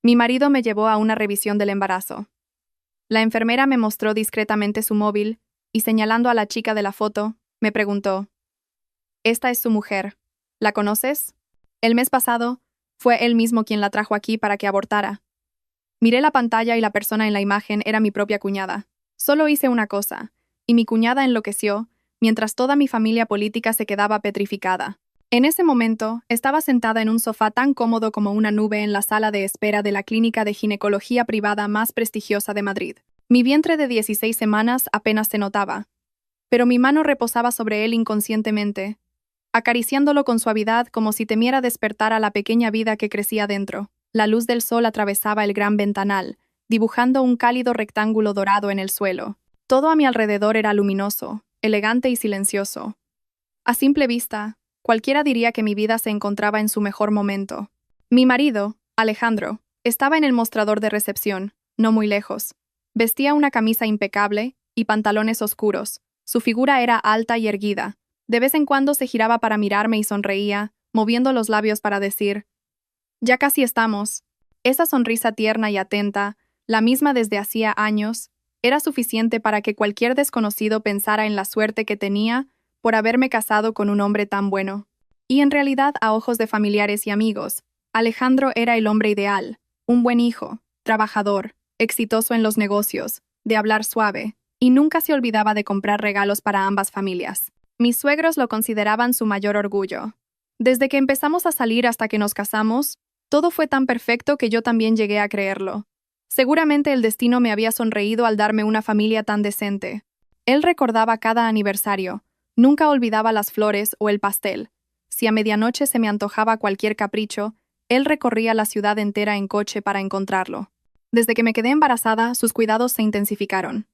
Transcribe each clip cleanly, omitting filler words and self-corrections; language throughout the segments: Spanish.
Mi marido me llevó a una revisión del embarazo. La enfermera me mostró discretamente su móvil y, señalando a la chica de la foto, me preguntó: «Esta es su mujer. ¿La conoces? El mes pasado, fue él mismo quien la trajo aquí para que abortara». Miré la pantalla y la persona en la imagen era mi propia cuñada. Solo hice una cosa, y mi cuñada enloqueció, mientras toda mi familia política se quedaba petrificada. En ese momento, estaba sentada en un sofá tan cómodo como una nube en la sala de espera de la clínica de ginecología privada más prestigiosa de Madrid. Mi vientre de 16 semanas apenas se notaba, pero mi mano reposaba sobre él inconscientemente, acariciándolo con suavidad como si temiera despertar a la pequeña vida que crecía dentro. La luz del sol atravesaba el gran ventanal, dibujando un cálido rectángulo dorado en el suelo. Todo a mi alrededor era luminoso, elegante y silencioso. A simple vista, cualquiera diría que mi vida se encontraba en su mejor momento. Mi marido, Alejandro, estaba en el mostrador de recepción, no muy lejos. Vestía una camisa impecable y pantalones oscuros. Su figura era alta y erguida. De vez en cuando se giraba para mirarme y sonreía, moviendo los labios para decir: «Ya casi estamos». Esa sonrisa tierna y atenta, la misma desde hacía años, era suficiente para que cualquier desconocido pensara en la suerte que tenía por haberme casado con un hombre tan bueno. Y en realidad, a ojos de familiares y amigos, Alejandro era el hombre ideal, un buen hijo, trabajador, exitoso en los negocios, de hablar suave, y nunca se olvidaba de comprar regalos para ambas familias. Mis suegros lo consideraban su mayor orgullo. Desde que empezamos a salir hasta que nos casamos, todo fue tan perfecto que yo también llegué a creerlo. Seguramente el destino me había sonreído al darme una familia tan decente. Él recordaba cada aniversario, nunca olvidaba las flores o el pastel. Si a medianoche se me antojaba cualquier capricho, él recorría la ciudad entera en coche para encontrarlo. Desde que me quedé embarazada, sus cuidados se intensificaron.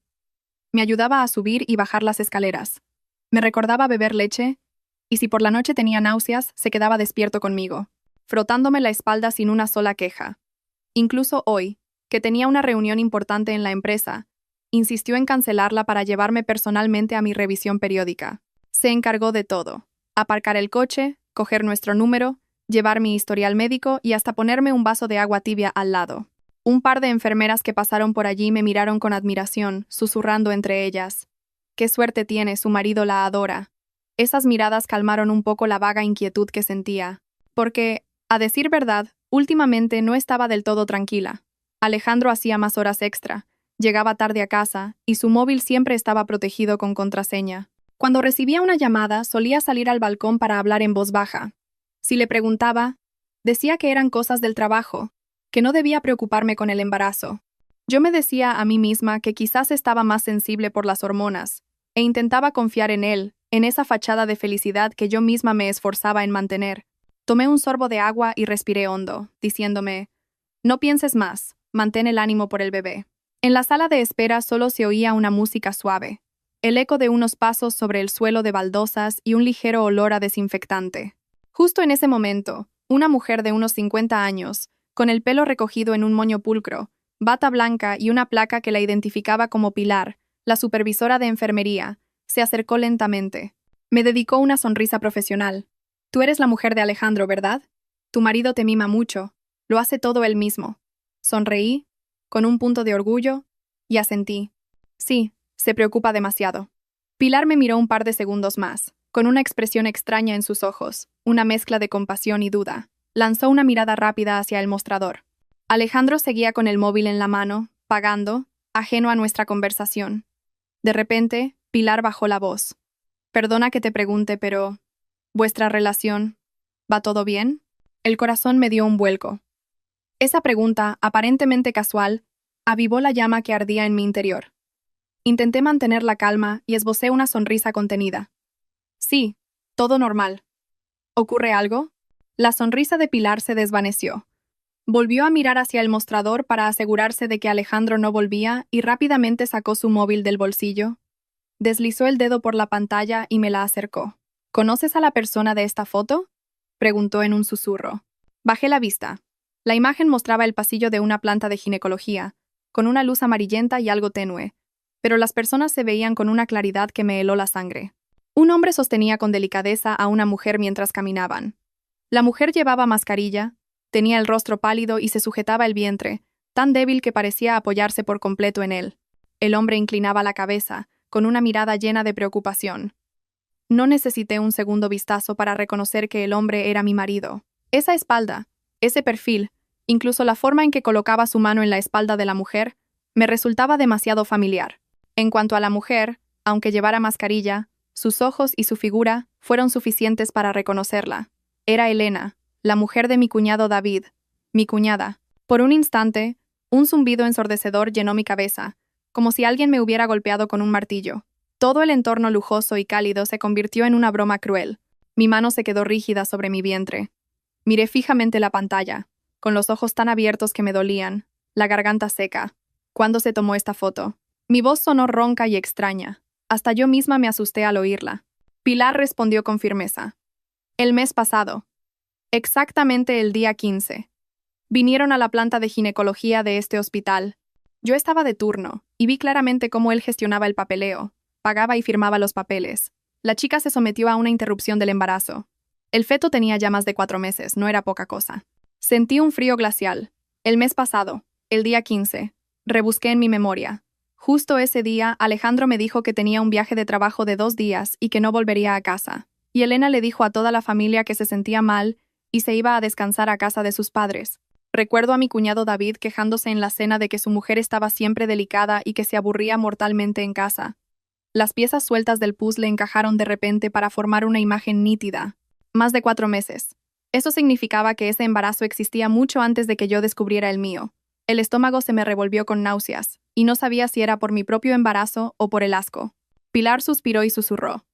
Me ayudaba a subir y bajar las escaleras. Me recordaba beber leche, y si por la noche tenía náuseas, se quedaba despierto conmigo, frotándome la espalda sin una sola queja. Incluso hoy, que tenía una reunión importante en la empresa, insistió en cancelarla para llevarme personalmente a mi revisión periódica. Se encargó de todo: aparcar el coche, coger nuestro número, llevar mi historial médico y hasta ponerme un vaso de agua tibia al lado. Un par de enfermeras que pasaron por allí me miraron con admiración, susurrando entre ellas: «Qué suerte tiene, su marido la adora». Esas miradas calmaron un poco la vaga inquietud que sentía, porque, a decir verdad, últimamente no estaba del todo tranquila. Alejandro hacía más horas extra, llegaba tarde a casa, y su móvil siempre estaba protegido con contraseña. Cuando recibía una llamada, solía salir al balcón para hablar en voz baja. Si le preguntaba, decía que eran cosas del trabajo, que no debía preocuparme con el embarazo. Yo me decía a mí misma que quizás estaba más sensible por las hormonas, e intentaba confiar en él, en esa fachada de felicidad que yo misma me esforzaba en mantener. Tomé un sorbo de agua y respiré hondo, diciéndome: «No pienses más, mantén el ánimo por el bebé». En la sala de espera solo se oía una música suave, el eco de unos pasos sobre el suelo de baldosas y un ligero olor a desinfectante. Justo en ese momento, una mujer de unos 50 años, con el pelo recogido en un moño pulcro, bata blanca y una placa que la identificaba como Pilar, la supervisora de enfermería, se acercó lentamente. Me dedicó una sonrisa profesional. «Tú eres la mujer de Alejandro, ¿verdad? Tu marido te mima mucho. Lo hace todo él mismo». Sonreí, con un punto de orgullo, y asentí. «Sí, se preocupa demasiado». Pilar me miró un par de segundos más, con una expresión extraña en sus ojos, una mezcla de compasión y duda. Lanzó una mirada rápida hacia el mostrador. Alejandro seguía con el móvil en la mano, pagando, ajeno a nuestra conversación. De repente, Pilar bajó la voz. «Perdona que te pregunte, pero ¿vuestra relación va todo bien?». El corazón me dio un vuelco. Esa pregunta, aparentemente casual, avivó la llama que ardía en mi interior. Intenté mantener la calma y esbocé una sonrisa contenida. «Sí, todo normal». «¿Ocurre algo?». La sonrisa de Pilar se desvaneció. Volvió a mirar hacia el mostrador para asegurarse de que Alejandro no volvía y rápidamente sacó su móvil del bolsillo. Deslizó el dedo por la pantalla y me la acercó. «¿Conoces a la persona de esta foto?», preguntó en un susurro. Bajé la vista. La imagen mostraba el pasillo de una planta de ginecología, con una luz amarillenta y algo tenue, pero las personas se veían con una claridad que me heló la sangre. Un hombre sostenía con delicadeza a una mujer mientras caminaban. La mujer llevaba mascarilla, Tenía el rostro pálido y se sujetaba el vientre, tan débil que parecía apoyarse por completo en él. El hombre inclinaba la cabeza, con una mirada llena de preocupación. No necesité un segundo vistazo para reconocer que el hombre era mi marido. Esa espalda, ese perfil, incluso la forma en que colocaba su mano en la espalda de la mujer, me resultaba demasiado familiar. En cuanto a la mujer, aunque llevara mascarilla, sus ojos y su figura fueron suficientes para reconocerla. Era Elena, la mujer de mi cuñado David, mi cuñada. Por un instante, un zumbido ensordecedor llenó mi cabeza, como si alguien me hubiera golpeado con un martillo. Todo el entorno lujoso y cálido se convirtió en una broma cruel. Mi mano se quedó rígida sobre mi vientre. Miré fijamente la pantalla, con los ojos tan abiertos que me dolían, la garganta seca. ¿Cuándo se tomó esta foto? Mi voz sonó ronca y extraña. Hasta yo misma me asusté al oírla. Pilar respondió con firmeza. El mes pasado. Exactamente el día 15. Vinieron a la planta de ginecología de este hospital. Yo estaba de turno, y vi claramente cómo él gestionaba el papeleo, pagaba y firmaba los papeles. La chica se sometió a una interrupción del embarazo. El feto tenía ya más de 4 meses, no era poca cosa. Sentí un frío glacial. El mes pasado, el día 15. Rebusqué en mi memoria. Justo ese día, Alejandro me dijo que tenía un viaje de trabajo de 2 días y que no volvería a casa. Y Elena le dijo a toda la familia que se sentía mal y se iba a descansar a casa de sus padres. Recuerdo a mi cuñado David quejándose en la cena de que su mujer estaba siempre delicada y que se aburría mortalmente en casa. Las piezas sueltas del puzzle encajaron de repente para formar una imagen nítida. Más de 4 meses. Eso significaba que ese embarazo existía mucho antes de que yo descubriera el mío. El estómago se me revolvió con náuseas, y no sabía si era por mi propio embarazo o por el asco. Pilar suspiró y susurró.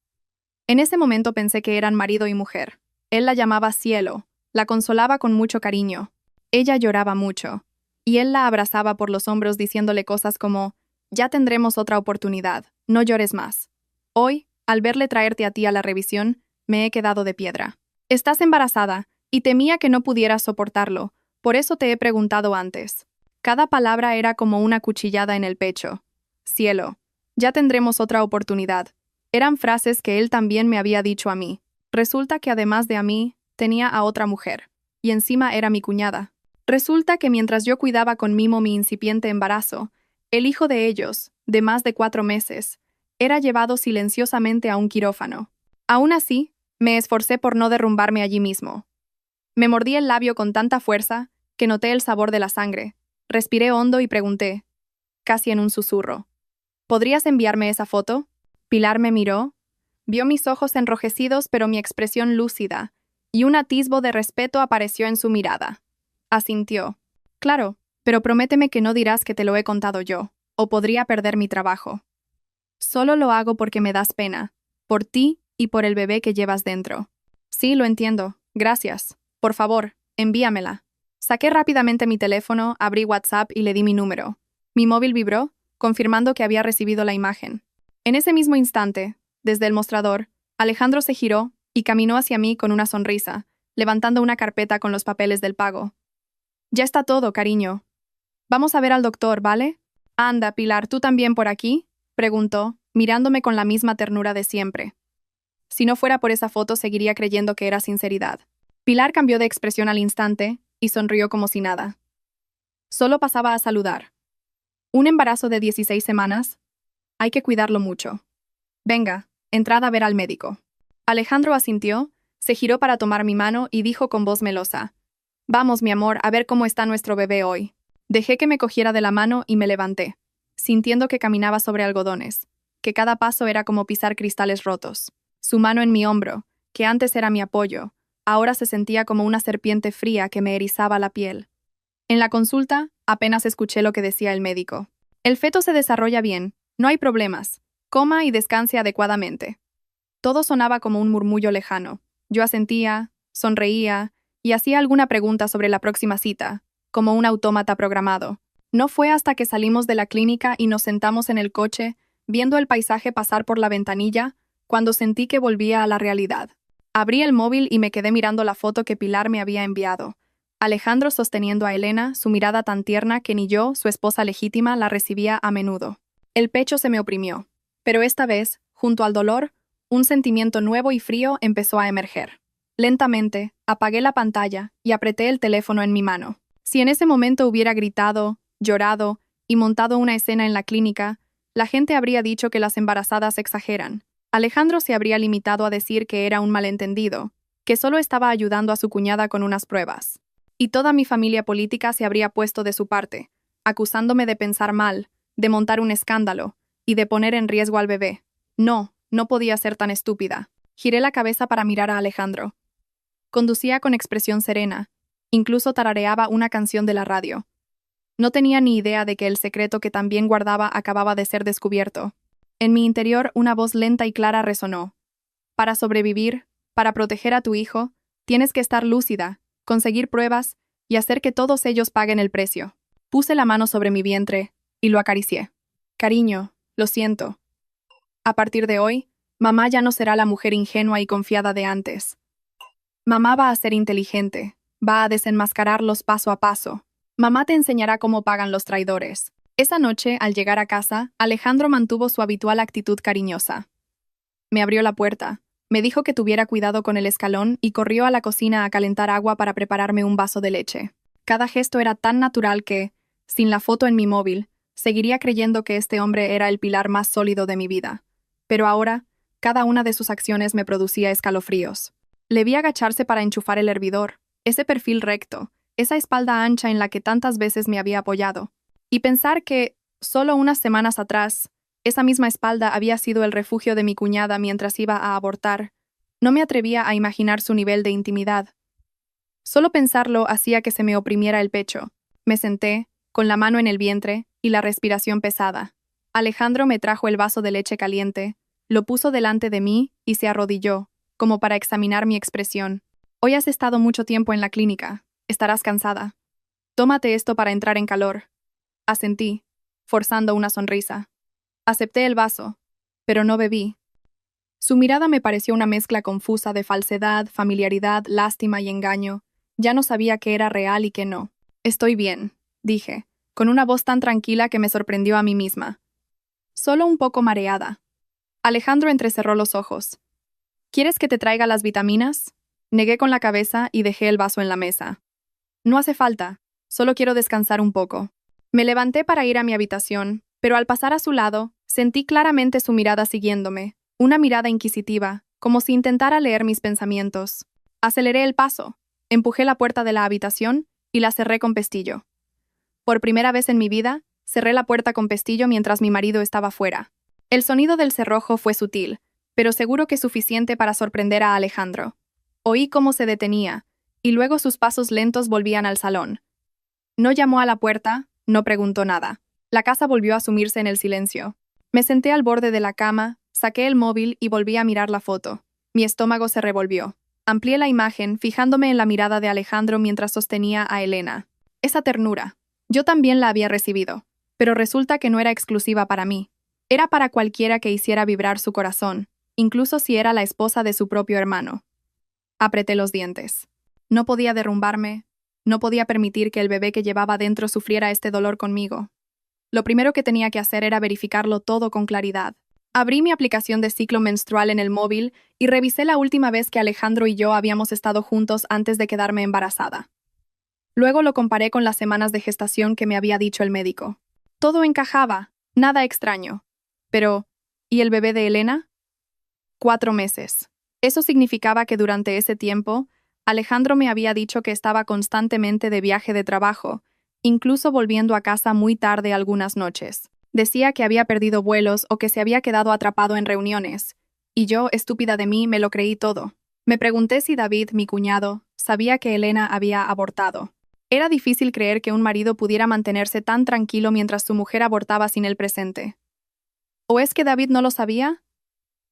En ese momento pensé que eran marido y mujer. Él la llamaba Cielo, la consolaba con mucho cariño. Ella lloraba mucho, y él la abrazaba por los hombros diciéndole cosas como, ya tendremos otra oportunidad, no llores más. Hoy, al verle traerte a ti a la revisión, me he quedado de piedra. Estás embarazada, y temía que no pudieras soportarlo, por eso te he preguntado antes. Cada palabra era como una cuchillada en el pecho. Cielo, ya tendremos otra oportunidad. Eran frases que él también me había dicho a mí. Resulta que además de a mí, tenía a otra mujer, y encima era mi cuñada. Resulta que mientras yo cuidaba con mimo mi incipiente embarazo, el hijo de ellos, de más de 4 meses, era llevado silenciosamente a un quirófano. Aún así, me esforcé por no derrumbarme allí mismo. Me mordí el labio con tanta fuerza que noté el sabor de la sangre. Respiré hondo y pregunté, casi en un susurro, ¿podrías enviarme esa foto? Pilar me miró, vio mis ojos enrojecidos pero mi expresión lúcida, y un atisbo de respeto apareció en su mirada. Asintió. Claro, pero prométeme que no dirás que te lo he contado yo, o podría perder mi trabajo. Solo lo hago porque me das pena, por ti y por el bebé que llevas dentro. Sí, lo entiendo, gracias. Por favor, envíamela. Saqué rápidamente mi teléfono, abrí WhatsApp y le di mi número. Mi móvil vibró, confirmando que había recibido la imagen. En ese mismo instante, desde el mostrador, Alejandro se giró y caminó hacia mí con una sonrisa, levantando una carpeta con los papeles del pago. Ya está todo, cariño. Vamos a ver al doctor, ¿vale? Anda, Pilar, ¿tú también por aquí? Preguntó, mirándome con la misma ternura de siempre. Si no fuera por esa foto, seguiría creyendo que era sinceridad. Pilar cambió de expresión al instante y sonrió como si nada. Solo pasaba a saludar. ¿Un embarazo de 16 semanas? Hay que cuidarlo mucho. Venga, entrad a ver al médico. Alejandro asintió, se giró para tomar mi mano y dijo con voz melosa, vamos, mi amor, a ver cómo está nuestro bebé hoy. Dejé que me cogiera de la mano y me levanté, sintiendo que caminaba sobre algodones, que cada paso era como pisar cristales rotos. Su mano en mi hombro, que antes era mi apoyo, ahora se sentía como una serpiente fría que me erizaba la piel. En la consulta, apenas escuché lo que decía el médico. El feto se desarrolla bien, no hay problemas, coma y descanse adecuadamente. Todo sonaba como un murmullo lejano. Yo asentía, sonreía y hacía alguna pregunta sobre la próxima cita, como un autómata programado. No fue hasta que salimos de la clínica y nos sentamos en el coche, viendo el paisaje pasar por la ventanilla, cuando sentí que volvía a la realidad. Abrí el móvil y me quedé mirando la foto que Pilar me había enviado. Alejandro sosteniendo a Elena, su mirada tan tierna que ni yo, su esposa legítima, la recibía a menudo. El pecho se me oprimió. Pero esta vez, junto al dolor, un sentimiento nuevo y frío empezó a emerger. Lentamente, apagué la pantalla y apreté el teléfono en mi mano. Si en ese momento hubiera gritado, llorado y montado una escena en la clínica, la gente habría dicho que las embarazadas exageran. Alejandro se habría limitado a decir que era un malentendido, que solo estaba ayudando a su cuñada con unas pruebas. Y toda mi familia política se habría puesto de su parte, acusándome de pensar mal, de montar un escándalo y de poner en riesgo al bebé. No, no podía ser tan estúpida. Giré la cabeza para mirar a Alejandro. Conducía con expresión serena, incluso tarareaba una canción de la radio. No tenía ni idea de que el secreto que también guardaba acababa de ser descubierto. En mi interior una voz lenta y clara resonó. Para sobrevivir, para proteger a tu hijo, tienes que estar lúcida, conseguir pruebas y hacer que todos ellos paguen el precio. Puse la mano sobre mi vientre y lo acaricié. Cariño, lo siento. A partir de hoy, mamá ya no será la mujer ingenua y confiada de antes. Mamá va a ser inteligente, va a desenmascararlos paso a paso. Mamá te enseñará cómo pagan los traidores. Esa noche, al llegar a casa, Alejandro mantuvo su habitual actitud cariñosa. Me abrió la puerta, me dijo que tuviera cuidado con el escalón y corrió a la cocina a calentar agua para prepararme un vaso de leche. Cada gesto era tan natural que, sin la foto en mi móvil, seguiría creyendo que este hombre era el pilar más sólido de mi vida. Pero ahora, cada una de sus acciones me producía escalofríos. Le vi agacharse para enchufar el hervidor, ese perfil recto, esa espalda ancha en la que tantas veces me había apoyado. Y pensar que, solo unas semanas atrás, esa misma espalda había sido el refugio de mi cuñada mientras iba a abortar, no me atrevía a imaginar su nivel de intimidad. Solo pensarlo hacía que se me oprimiera el pecho. Me senté, con la mano en el vientre y la respiración pesada. Alejandro me trajo el vaso de leche caliente, lo puso delante de mí y se arrodilló, como para examinar mi expresión. Hoy has estado mucho tiempo en la clínica. Estarás cansada. Tómate esto para entrar en calor. Asentí, forzando una sonrisa. Acepté el vaso, pero no bebí. Su mirada me pareció una mezcla confusa de falsedad, familiaridad, lástima y engaño. Ya no sabía qué era real y qué no. Estoy bien, dije, con una voz tan tranquila que me sorprendió a mí misma. Solo un poco mareada. Alejandro entrecerró los ojos. ¿Quieres que te traiga las vitaminas? Negué con la cabeza y dejé el vaso en la mesa. No hace falta, solo quiero descansar un poco. Me levanté para ir a mi habitación, pero al pasar a su lado, sentí claramente su mirada siguiéndome, una mirada inquisitiva, como si intentara leer mis pensamientos. Aceleré el paso, empujé la puerta de la habitación y la cerré con pestillo. Por primera vez en mi vida, cerré la puerta con pestillo mientras mi marido estaba fuera. El sonido del cerrojo fue sutil, pero seguro que suficiente para sorprender a Alejandro. Oí cómo se detenía, y luego sus pasos lentos volvían al salón. No llamó a la puerta, no preguntó nada. La casa volvió a sumirse en el silencio. Me senté al borde de la cama, saqué el móvil y volví a mirar la foto. Mi estómago se revolvió. Amplié la imagen, fijándome en la mirada de Alejandro mientras sostenía a Elena. Esa ternura. Yo también la había recibido, pero resulta que no era exclusiva para mí. Era para cualquiera que hiciera vibrar su corazón, incluso si era la esposa de su propio hermano. Apreté los dientes. No podía derrumbarme, no podía permitir que el bebé que llevaba dentro sufriera este dolor conmigo. Lo primero que tenía que hacer era verificarlo todo con claridad. Abrí mi aplicación de ciclo menstrual en el móvil y revisé la última vez que Alejandro y yo habíamos estado juntos antes de quedarme embarazada. Luego lo comparé con las semanas de gestación que me había dicho el médico. Todo encajaba, nada extraño. Pero, ¿y el bebé de Elena? 4 meses. Eso significaba que durante ese tiempo, Alejandro me había dicho que estaba constantemente de viaje de trabajo, incluso volviendo a casa muy tarde algunas noches. Decía que había perdido vuelos o que se había quedado atrapado en reuniones. Y yo, estúpida de mí, me lo creí todo. Me pregunté si David, mi cuñado, sabía que Elena había abortado. Era difícil creer que un marido pudiera mantenerse tan tranquilo mientras su mujer abortaba sin él presente. ¿O es que David no lo sabía?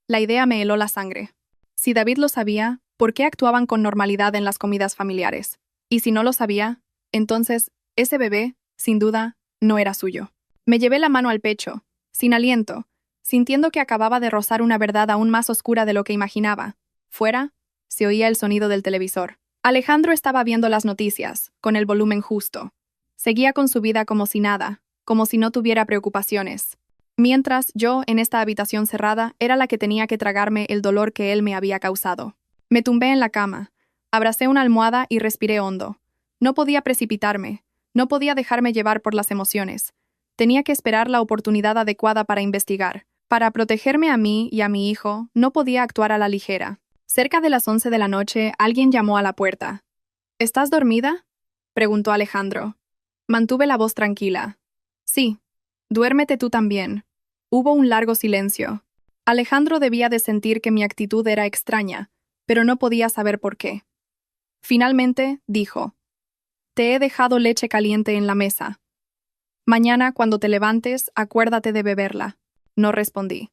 La idea me heló la sangre. Si David lo sabía, ¿por qué actuaban con normalidad en las comidas familiares? Y si no lo sabía, entonces, ese bebé, sin duda, no era suyo. Me llevé la mano al pecho, sin aliento, sintiendo que acababa de rozar una verdad aún más oscura de lo que imaginaba. Fuera, se oía el sonido del televisor. Alejandro estaba viendo las noticias, con el volumen justo. Seguía con su vida como si nada, como si no tuviera preocupaciones. Mientras yo, en esta habitación cerrada, era la que tenía que tragarme el dolor que él me había causado. Me tumbé en la cama, Abracé una almohada y respiré hondo. No podía precipitarme. No podía dejarme llevar por las emociones. Tenía que esperar la oportunidad adecuada para investigar. Para protegerme a mí y a mi hijo, no podía actuar a la ligera. Cerca de las 11 de la noche, alguien llamó a la puerta. ¿Estás dormida?, preguntó Alejandro. Mantuve la voz tranquila. Sí. Duérmete tú también. Hubo un largo silencio. Alejandro debía de sentir que mi actitud era extraña, pero no podía saber por qué. Finalmente, dijo: Te he dejado leche caliente en la mesa. Mañana, cuando te levantes, acuérdate de beberla. No respondí.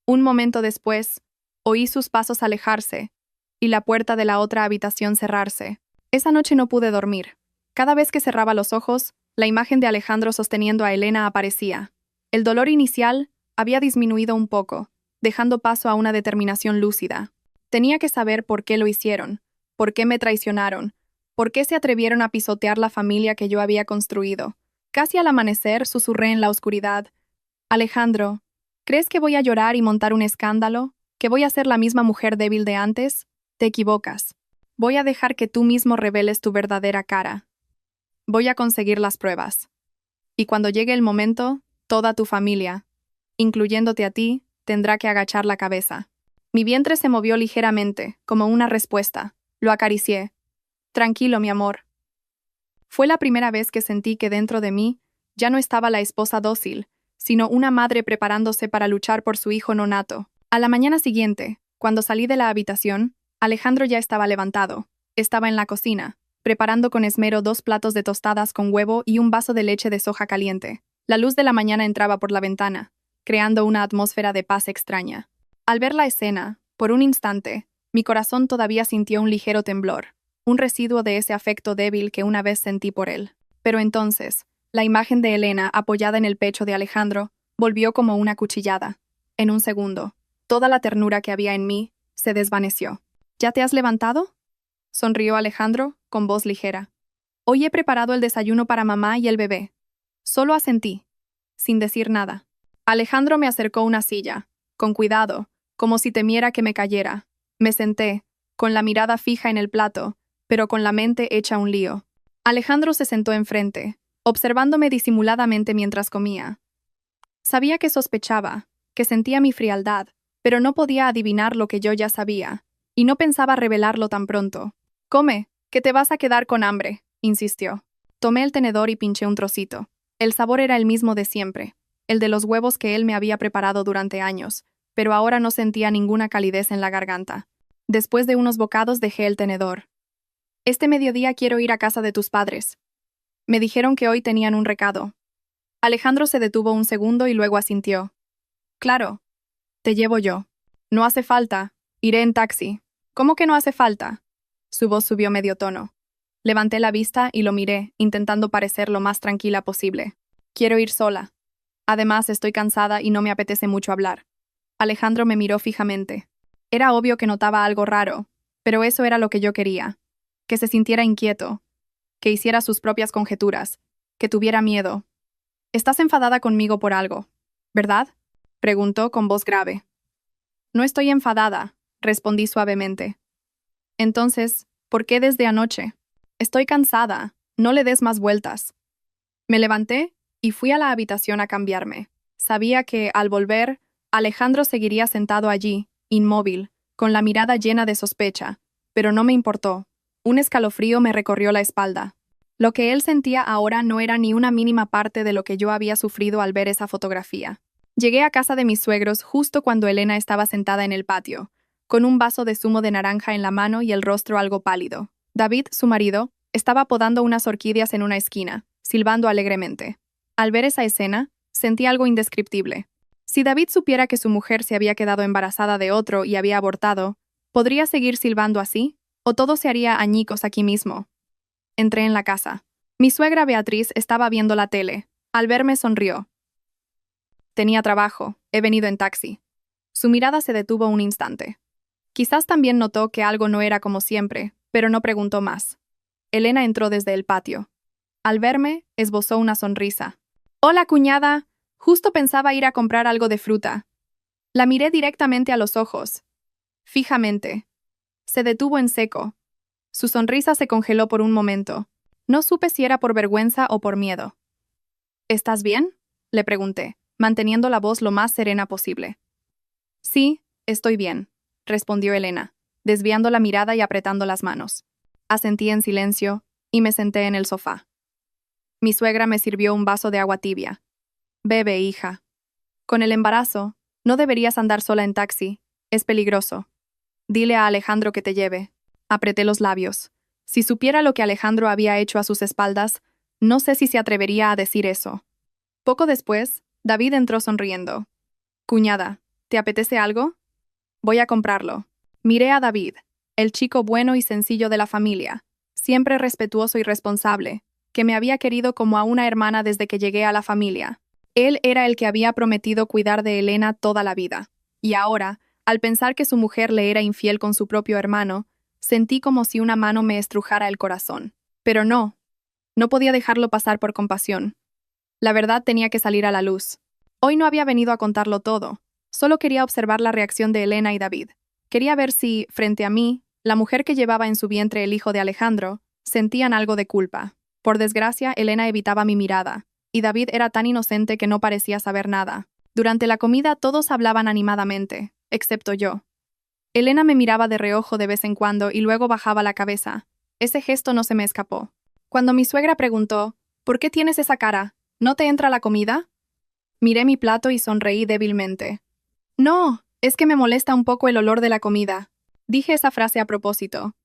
Un momento después, oí sus pasos alejarse y la puerta de la otra habitación cerrarse. Esa noche no pude dormir. Cada vez que cerraba los ojos, la imagen de Alejandro sosteniendo a Elena aparecía. El dolor inicial había disminuido un poco, dejando paso a una determinación lúcida. Tenía que saber por qué lo hicieron, por qué me traicionaron, por qué se atrevieron a pisotear la familia que yo había construido. Casi al amanecer susurré en la oscuridad: Alejandro, ¿crees que voy a llorar y montar un escándalo? ¿Que voy a ser la misma mujer débil de antes? Te equivocas. Voy a dejar que tú mismo reveles tu verdadera cara. Voy a conseguir las pruebas. Y cuando llegue el momento, toda tu familia, incluyéndote a ti, tendrá que agachar la cabeza. Mi vientre se movió ligeramente, como una respuesta. Lo acaricié. Tranquilo, mi amor. Fue la primera vez que sentí que dentro de mí ya no estaba la esposa dócil, sino una madre preparándose para luchar por su hijo nonato. A la mañana siguiente, cuando salí de la habitación, Alejandro ya estaba levantado. Estaba en la cocina, preparando con esmero 2 platos de tostadas con huevo y un vaso de leche de soja caliente. La luz de la mañana entraba por la ventana, creando una atmósfera de paz extraña. Al ver la escena, por un instante, mi corazón todavía sintió un ligero temblor, un residuo de ese afecto débil que una vez sentí por él. Pero entonces, la imagen de Elena apoyada en el pecho de Alejandro volvió como una cuchillada. En un segundo, toda la ternura que había en mí se desvaneció. ¿Ya te has levantado?, sonrió Alejandro, con voz ligera. Hoy he preparado el desayuno para mamá y el bebé. Solo asentí, sin decir nada. Alejandro me acercó una silla, con cuidado, como si temiera que me cayera. Me senté, con la mirada fija en el plato, pero con la mente hecha un lío. Alejandro se sentó enfrente, observándome disimuladamente mientras comía. Sabía que sospechaba, que sentía mi frialdad, pero no podía adivinar lo que yo ya sabía, y no pensaba revelarlo tan pronto. «Come, que te vas a quedar con hambre», insistió. Tomé el tenedor y pinché un trocito. El sabor era el mismo de siempre, el de los huevos que él me había preparado durante años, pero ahora no sentía ninguna calidez en la garganta. Después de unos bocados dejé el tenedor. «Este mediodía quiero ir a casa de tus padres. Me dijeron que hoy tenían un recado». Alejandro se detuvo un segundo y luego asintió. «Claro. Te llevo yo». «No hace falta. Iré en taxi». «¿Cómo que no hace falta?». Su voz subió medio tono. Levanté la vista y lo miré, intentando parecer lo más tranquila posible. «Quiero ir sola. Además, estoy cansada y no me apetece mucho hablar». Alejandro me miró fijamente. Era obvio que notaba algo raro, pero eso era lo que yo quería. Que se sintiera inquieto, que hiciera sus propias conjeturas, que tuviera miedo. «Estás enfadada conmigo por algo, ¿verdad?», preguntó con voz grave. «No estoy enfadada», respondí suavemente. «Entonces, ¿por qué desde anoche?» «Estoy cansada, no le des más vueltas». Me levanté y fui a la habitación a cambiarme. Sabía que, al volver, Alejandro seguiría sentado allí, inmóvil, con la mirada llena de sospecha, pero no me importó. Un escalofrío me recorrió la espalda. Lo que él sentía ahora no era ni una mínima parte de lo que yo había sufrido al ver esa fotografía. Llegué a casa de mis suegros justo cuando Elena estaba sentada en el patio, con un vaso de zumo de naranja en la mano y el rostro algo pálido. David, su marido, estaba podando unas orquídeas en una esquina, silbando alegremente. Al ver esa escena, sentí algo indescriptible. Si David supiera que su mujer se había quedado embarazada de otro y había abortado, ¿podría seguir silbando así? ¿O todo se haría añicos aquí mismo? Entré en la casa. Mi suegra Beatriz estaba viendo la tele. Al verme sonrió. «Tenía trabajo, he venido en taxi». Su mirada se detuvo un instante. Quizás también notó que algo no era como siempre, pero no preguntó más. Elena entró desde el patio. Al verme, esbozó una sonrisa. «Hola, cuñada. Justo pensaba ir a comprar algo de fruta». La miré directamente a los ojos. Fijamente. Se detuvo en seco. Su sonrisa se congeló por un momento. No supe si era por vergüenza o por miedo. ¿Estás bien?, le pregunté, manteniendo la voz lo más serena posible. Sí, estoy bien, respondió Elena, desviando la mirada y apretando las manos. Asentí en silencio y me senté en el sofá. Mi suegra me sirvió un vaso de agua tibia. Bebe, hija. Con el embarazo, no deberías andar sola en taxi. Es peligroso. Dile a Alejandro que te lleve. Apreté los labios. Si supiera lo que Alejandro había hecho a sus espaldas, no sé si se atrevería a decir eso. Poco después, David entró sonriendo. Cuñada, ¿te apetece algo? Voy a comprarlo. Miré a David, el chico bueno y sencillo de la familia, siempre respetuoso y responsable, que me había querido como a una hermana desde que llegué a la familia. Él era el que había prometido cuidar de Elena toda la vida. Y ahora, al pensar que su mujer le era infiel con su propio hermano, sentí como si una mano me estrujara el corazón. Pero no podía dejarlo pasar por compasión. La verdad tenía que salir a la luz. Hoy no había venido a contarlo todo. Solo quería observar la reacción de Elena y David. Quería ver si, frente a mí, la mujer que llevaba en su vientre el hijo de Alejandro, sentían algo de culpa. Por desgracia, Elena evitaba mi mirada, y David era tan inocente que no parecía saber nada. Durante la comida todos hablaban animadamente, excepto yo. Elena me miraba de reojo de vez en cuando y luego bajaba la cabeza. Ese gesto no se me escapó. Cuando mi suegra preguntó, ¿por qué tienes esa cara? ¿No te entra la comida? Miré mi plato y sonreí débilmente. No, es que me molesta un poco el olor de la comida. Dije esa frase a propósito.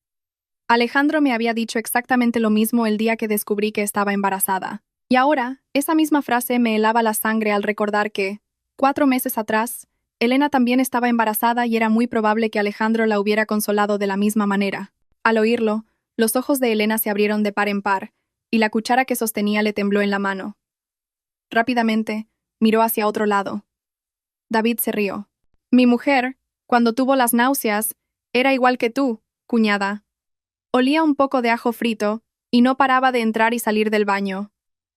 Alejandro me había dicho exactamente lo mismo el día que descubrí que estaba embarazada. Y ahora, esa misma frase me helaba la sangre al recordar que, 4 meses atrás, Elena también estaba embarazada y era muy probable que Alejandro la hubiera consolado de la misma manera. Al oírlo, los ojos de Elena se abrieron de par en par, y la cuchara que sostenía le tembló en la mano. Rápidamente, miró hacia otro lado. David se rió. Mi mujer, cuando tuvo las náuseas, era igual que tú, cuñada. Olía un poco de ajo frito, y no paraba de entrar y salir del baño.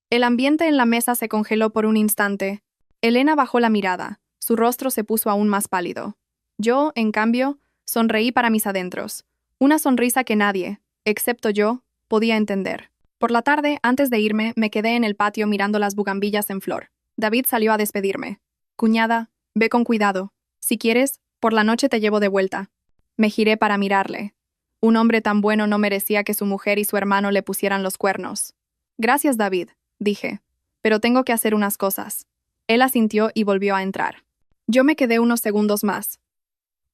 El ambiente en la mesa se congeló por un instante. Elena bajó la mirada. Su rostro se puso aún más pálido. Yo, en cambio, sonreí para mis adentros. Una sonrisa que nadie, excepto yo, podía entender. Por la tarde, antes de irme, me quedé en el patio mirando las bugambillas en flor. David salió a despedirme. Cuñada, ve con cuidado. Si quieres, por la noche te llevo de vuelta. Me giré para mirarle. Un hombre tan bueno no merecía que su mujer y su hermano le pusieran los cuernos. Gracias, David, dije. Pero tengo que hacer unas cosas. Él asintió y volvió a entrar. Yo me quedé unos segundos más.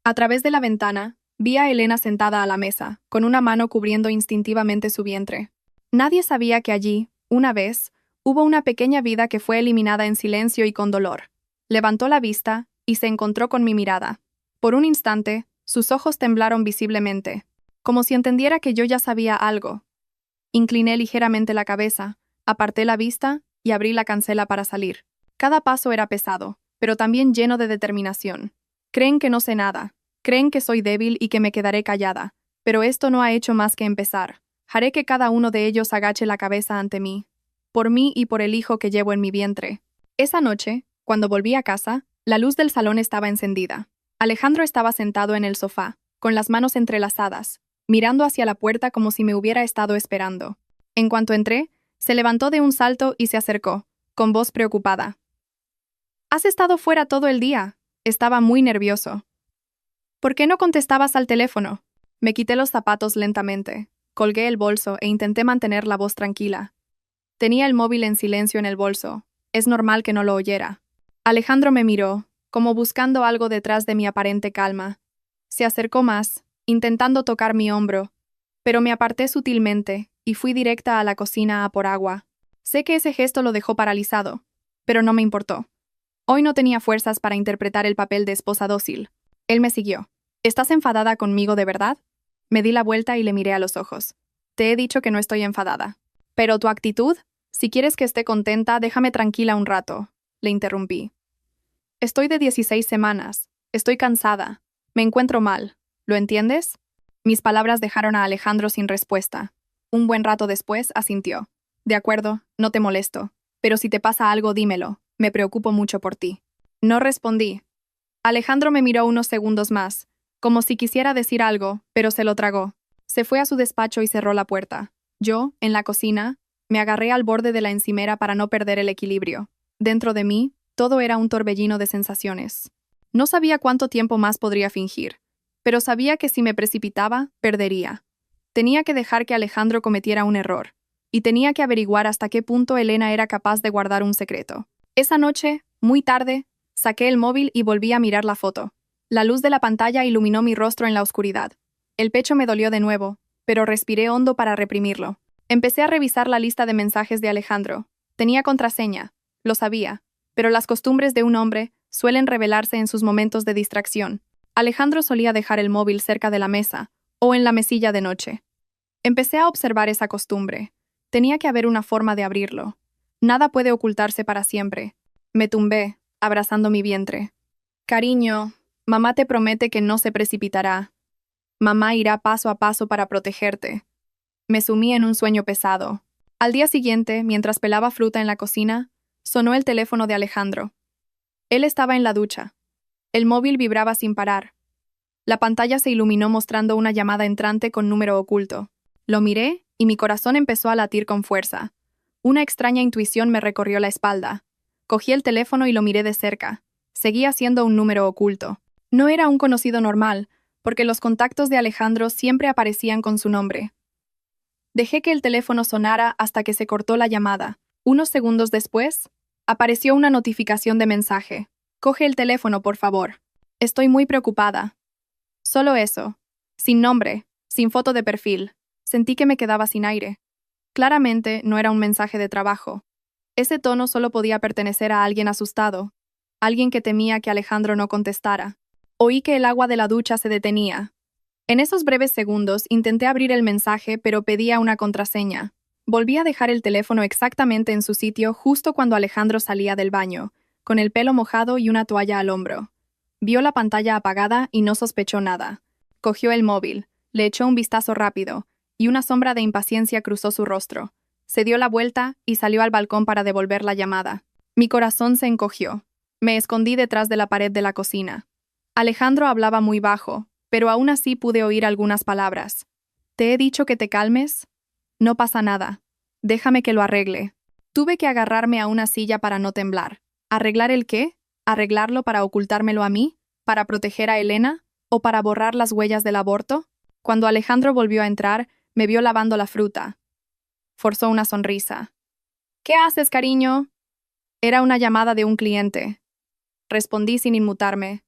A través de la ventana, vi a Elena sentada a la mesa, con una mano cubriendo instintivamente su vientre. Nadie sabía que allí, una vez, hubo una pequeña vida que fue eliminada en silencio y con dolor. Levantó la vista y se encontró con mi mirada. Por un instante, sus ojos temblaron visiblemente, como si entendiera que yo ya sabía algo. Incliné ligeramente la cabeza, aparté la vista y abrí la cancela para salir. Cada paso era pesado, pero también lleno de determinación. Creen que no sé nada, creen que soy débil y que me quedaré callada, pero esto no ha hecho más que empezar. Haré que cada uno de ellos agache la cabeza ante mí, por mí y por el hijo que llevo en mi vientre. Esa noche, cuando volví a casa, la luz del salón estaba encendida. Alejandro estaba sentado en el sofá, con las manos entrelazadas, mirando hacia la puerta como si me hubiera estado esperando. En cuanto entré, se levantó de un salto y se acercó, con voz preocupada. «¿Has estado fuera todo el día?» Estaba muy nervioso. «¿Por qué no contestabas al teléfono?» Me quité los zapatos lentamente, colgué el bolso e intenté mantener la voz tranquila. Tenía el móvil en silencio en el bolso. Es normal que no lo oyera. Alejandro me miró, como buscando algo detrás de mi aparente calma. Se acercó más, intentando tocar mi hombro, pero me aparté sutilmente y fui directa a la cocina a por agua. Sé que ese gesto lo dejó paralizado, pero no me importó. Hoy no tenía fuerzas para interpretar el papel de esposa dócil. Él me siguió. ¿Estás enfadada conmigo de verdad? Me di la vuelta y le miré a los ojos. Te he dicho que no estoy enfadada. ¿Pero tu actitud? Si quieres que esté contenta, déjame tranquila un rato. Le interrumpí. Estoy de 16 semanas. Estoy cansada. Me encuentro mal. ¿Lo entiendes? Mis palabras dejaron a Alejandro sin respuesta. Un buen rato después asintió. De acuerdo, no te molesto. Pero si te pasa algo, dímelo. Me preocupo mucho por ti. No respondí. Alejandro me miró unos segundos más, como si quisiera decir algo, pero se lo tragó. Se fue a su despacho y cerró la puerta. Yo, en la cocina, me agarré al borde de la encimera para no perder el equilibrio. Dentro de mí, todo era un torbellino de sensaciones. No sabía cuánto tiempo más podría fingir, pero sabía que si me precipitaba, perdería. Tenía que dejar que Alejandro cometiera un error, y tenía que averiguar hasta qué punto Elena era capaz de guardar un secreto. Esa noche, muy tarde, saqué el móvil y volví a mirar la foto. La luz de la pantalla iluminó mi rostro en la oscuridad. El pecho me dolió de nuevo, pero respiré hondo para reprimirlo. Empecé a revisar la lista de mensajes de Alejandro. Tenía contraseña, lo sabía, pero las costumbres de un hombre suelen revelarse en sus momentos de distracción. Alejandro solía dejar el móvil cerca de la mesa o en la mesilla de noche. Empecé a observar esa costumbre. Tenía que haber una forma de abrirlo. Nada puede ocultarse para siempre. Me tumbé, abrazando mi vientre. Cariño, mamá te promete que no se precipitará. Mamá irá paso a paso para protegerte. Me sumí en un sueño pesado. Al día siguiente, mientras pelaba fruta en la cocina, sonó el teléfono de Alejandro. Él estaba en la ducha. El móvil vibraba sin parar. La pantalla se iluminó mostrando una llamada entrante con número oculto. Lo miré y mi corazón empezó a latir con fuerza. Una extraña intuición me recorrió la espalda. Cogí el teléfono y lo miré de cerca. Seguía siendo un número oculto. No era un conocido normal, porque los contactos de Alejandro siempre aparecían con su nombre. Dejé que el teléfono sonara hasta que se cortó la llamada. Unos segundos después, apareció una notificación de mensaje. Coge el teléfono, por favor. Estoy muy preocupada. Solo eso. Sin nombre, sin foto de perfil. Sentí que me quedaba sin aire. Claramente no era un mensaje de trabajo. Ese tono solo podía pertenecer a alguien asustado, alguien que temía que Alejandro no contestara. Oí que el agua de la ducha se detenía. En esos breves segundos intenté abrir el mensaje, pero pedía una contraseña. Volví a dejar el teléfono exactamente en su sitio justo cuando Alejandro salía del baño, con el pelo mojado y una toalla al hombro. Vio la pantalla apagada y no sospechó nada. Cogió el móvil, le echó un vistazo rápido, y una sombra de impaciencia cruzó su rostro. Se dio la vuelta y salió al balcón para devolver la llamada. Mi corazón se encogió. Me escondí detrás de la pared de la cocina. Alejandro hablaba muy bajo, pero aún así pude oír algunas palabras. ¿Te he dicho que te calmes? No pasa nada. Déjame que lo arregle. Tuve que agarrarme a una silla para no temblar. ¿Arreglar el qué? ¿Arreglarlo para ocultármelo a mí? ¿Para proteger a Elena? ¿O para borrar las huellas del aborto? Cuando Alejandro volvió a entrar, me vio lavando la fruta. Forzó una sonrisa. ¿Qué haces, cariño? Era una llamada de un cliente. Respondí sin inmutarme.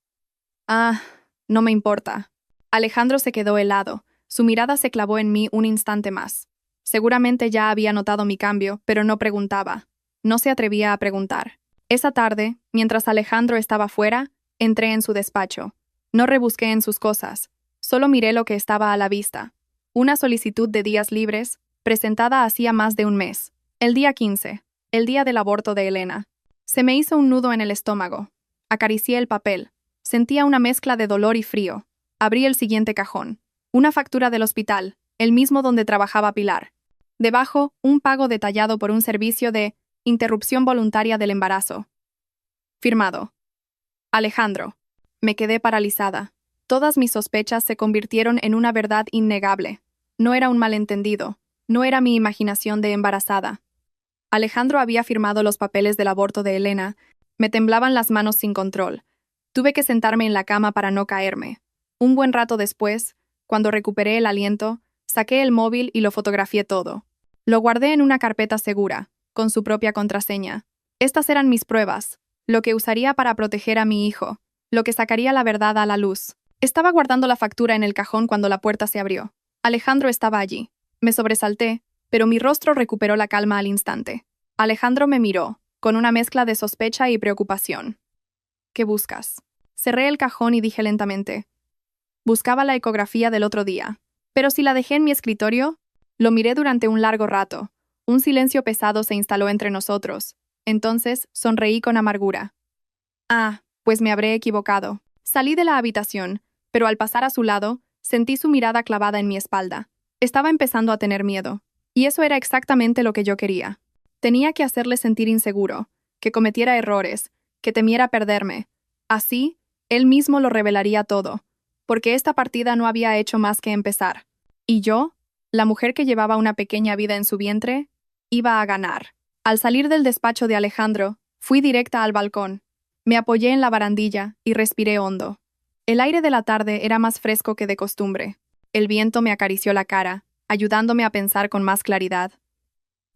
Ah, no me importa. Alejandro se quedó helado. Su mirada se clavó en mí un instante más. Seguramente ya había notado mi cambio, pero no preguntaba. No se atrevía a preguntar. Esa tarde, mientras Alejandro estaba fuera, entré en su despacho. No rebusqué en sus cosas. Solo miré lo que estaba a la vista. Una solicitud de días libres, presentada hacía más de un mes. El día 15, el día del aborto de Elena. Se me hizo un nudo en el estómago. Acaricié el papel. Sentía una mezcla de dolor y frío. Abrí el siguiente cajón. Una factura del hospital, el mismo donde trabajaba Pilar. Debajo, un pago detallado por un servicio de interrupción voluntaria del embarazo. Firmado. Alejandro. Me quedé paralizada. Todas mis sospechas se convirtieron en una verdad innegable. No era un malentendido. No era mi imaginación de embarazada. Alejandro había firmado los papeles del aborto de Elena. Me temblaban las manos sin control. Tuve que sentarme en la cama para no caerme. Un buen rato después, cuando recuperé el aliento, saqué el móvil y lo fotografié todo. Lo guardé en una carpeta segura, con su propia contraseña. Estas eran mis pruebas, lo que usaría para proteger a mi hijo, lo que sacaría la verdad a la luz. Estaba guardando la factura en el cajón cuando la puerta se abrió. Alejandro estaba allí. Me sobresalté, pero mi rostro recuperó la calma al instante. Alejandro me miró, con una mezcla de sospecha y preocupación. ¿Qué buscas? Cerré el cajón y dije lentamente. Buscaba la ecografía del otro día. Pero si la dejé en mi escritorio, lo miré durante un largo rato. Un silencio pesado se instaló entre nosotros. Entonces sonreí con amargura. Ah, pues me habré equivocado. Salí de la habitación, pero al pasar a su lado, sentí su mirada clavada en mi espalda. Estaba empezando a tener miedo. Y eso era exactamente lo que yo quería. Tenía que hacerle sentir inseguro, que cometiera errores, que temiera perderme. Así, él mismo lo revelaría todo, porque esta partida no había hecho más que empezar. Y yo, la mujer que llevaba una pequeña vida en su vientre, iba a ganar. Al salir del despacho de Alejandro, fui directa al balcón. Me apoyé en la barandilla y respiré hondo. El aire de la tarde era más fresco que de costumbre. El viento me acarició la cara, ayudándome a pensar con más claridad.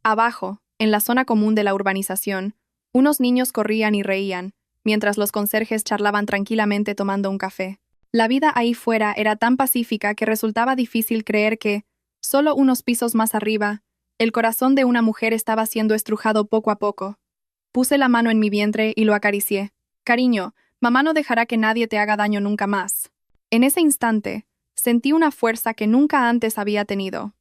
Abajo, en la zona común de la urbanización, unos niños corrían y reían, mientras los conserjes charlaban tranquilamente tomando un café. La vida ahí fuera era tan pacífica que resultaba difícil creer que, solo unos pisos más arriba, el corazón de una mujer estaba siendo estrujado poco a poco. Puse la mano en mi vientre y lo acaricié. Cariño, mamá no dejará que nadie te haga daño nunca más. En ese instante, sentí una fuerza que nunca antes había tenido.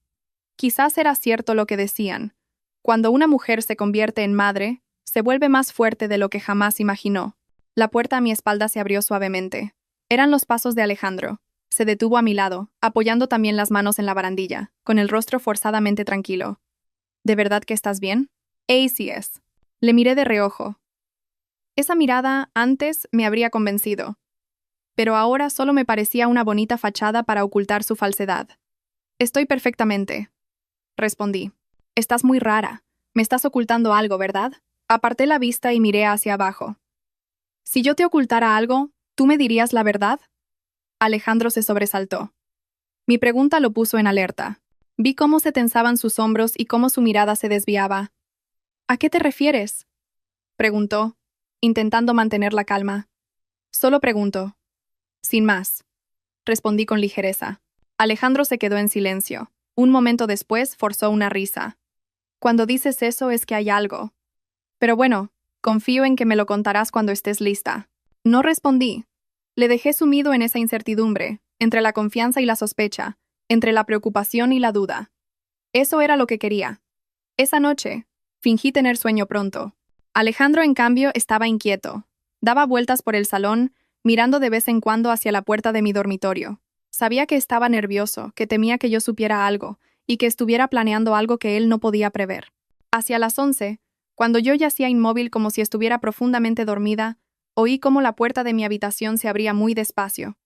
Quizás era cierto lo que decían. Cuando una mujer se convierte en madre, se vuelve más fuerte de lo que jamás imaginó. La puerta a mi espalda se abrió suavemente. Eran los pasos de Alejandro. Se detuvo a mi lado, apoyando también las manos en la barandilla, con el rostro forzadamente tranquilo. ¿De verdad que estás bien? Sí es. Le miré de reojo. Esa mirada antes me habría convencido, pero ahora solo me parecía una bonita fachada para ocultar su falsedad. Estoy perfectamente, respondí. Estás muy rara. Me estás ocultando algo, ¿verdad? Aparté la vista y miré hacia abajo. Si yo te ocultara algo, ¿tú me dirías la verdad? Alejandro se sobresaltó. Mi pregunta lo puso en alerta. Vi cómo se tensaban sus hombros y cómo su mirada se desviaba. ¿A qué te refieres?, preguntó, intentando mantener la calma. Solo pregunto. Sin más, respondí con ligereza. Alejandro se quedó en silencio. Un momento después forzó una risa. Cuando dices eso es que hay algo. Pero bueno, confío en que me lo contarás cuando estés lista. No respondí. Le dejé sumido en esa incertidumbre, entre la confianza y la sospecha, entre la preocupación y la duda. Eso era lo que quería. Esa noche, fingí tener sueño pronto. Alejandro, en cambio, estaba inquieto. Daba vueltas por el salón, mirando de vez en cuando hacia la puerta de mi dormitorio. Sabía que estaba nervioso, que temía que yo supiera algo, y que estuviera planeando algo que él no podía prever. Hacia las 11, cuando yo yacía inmóvil como si estuviera profundamente dormida, oí cómo la puerta de mi habitación se abría muy despacio.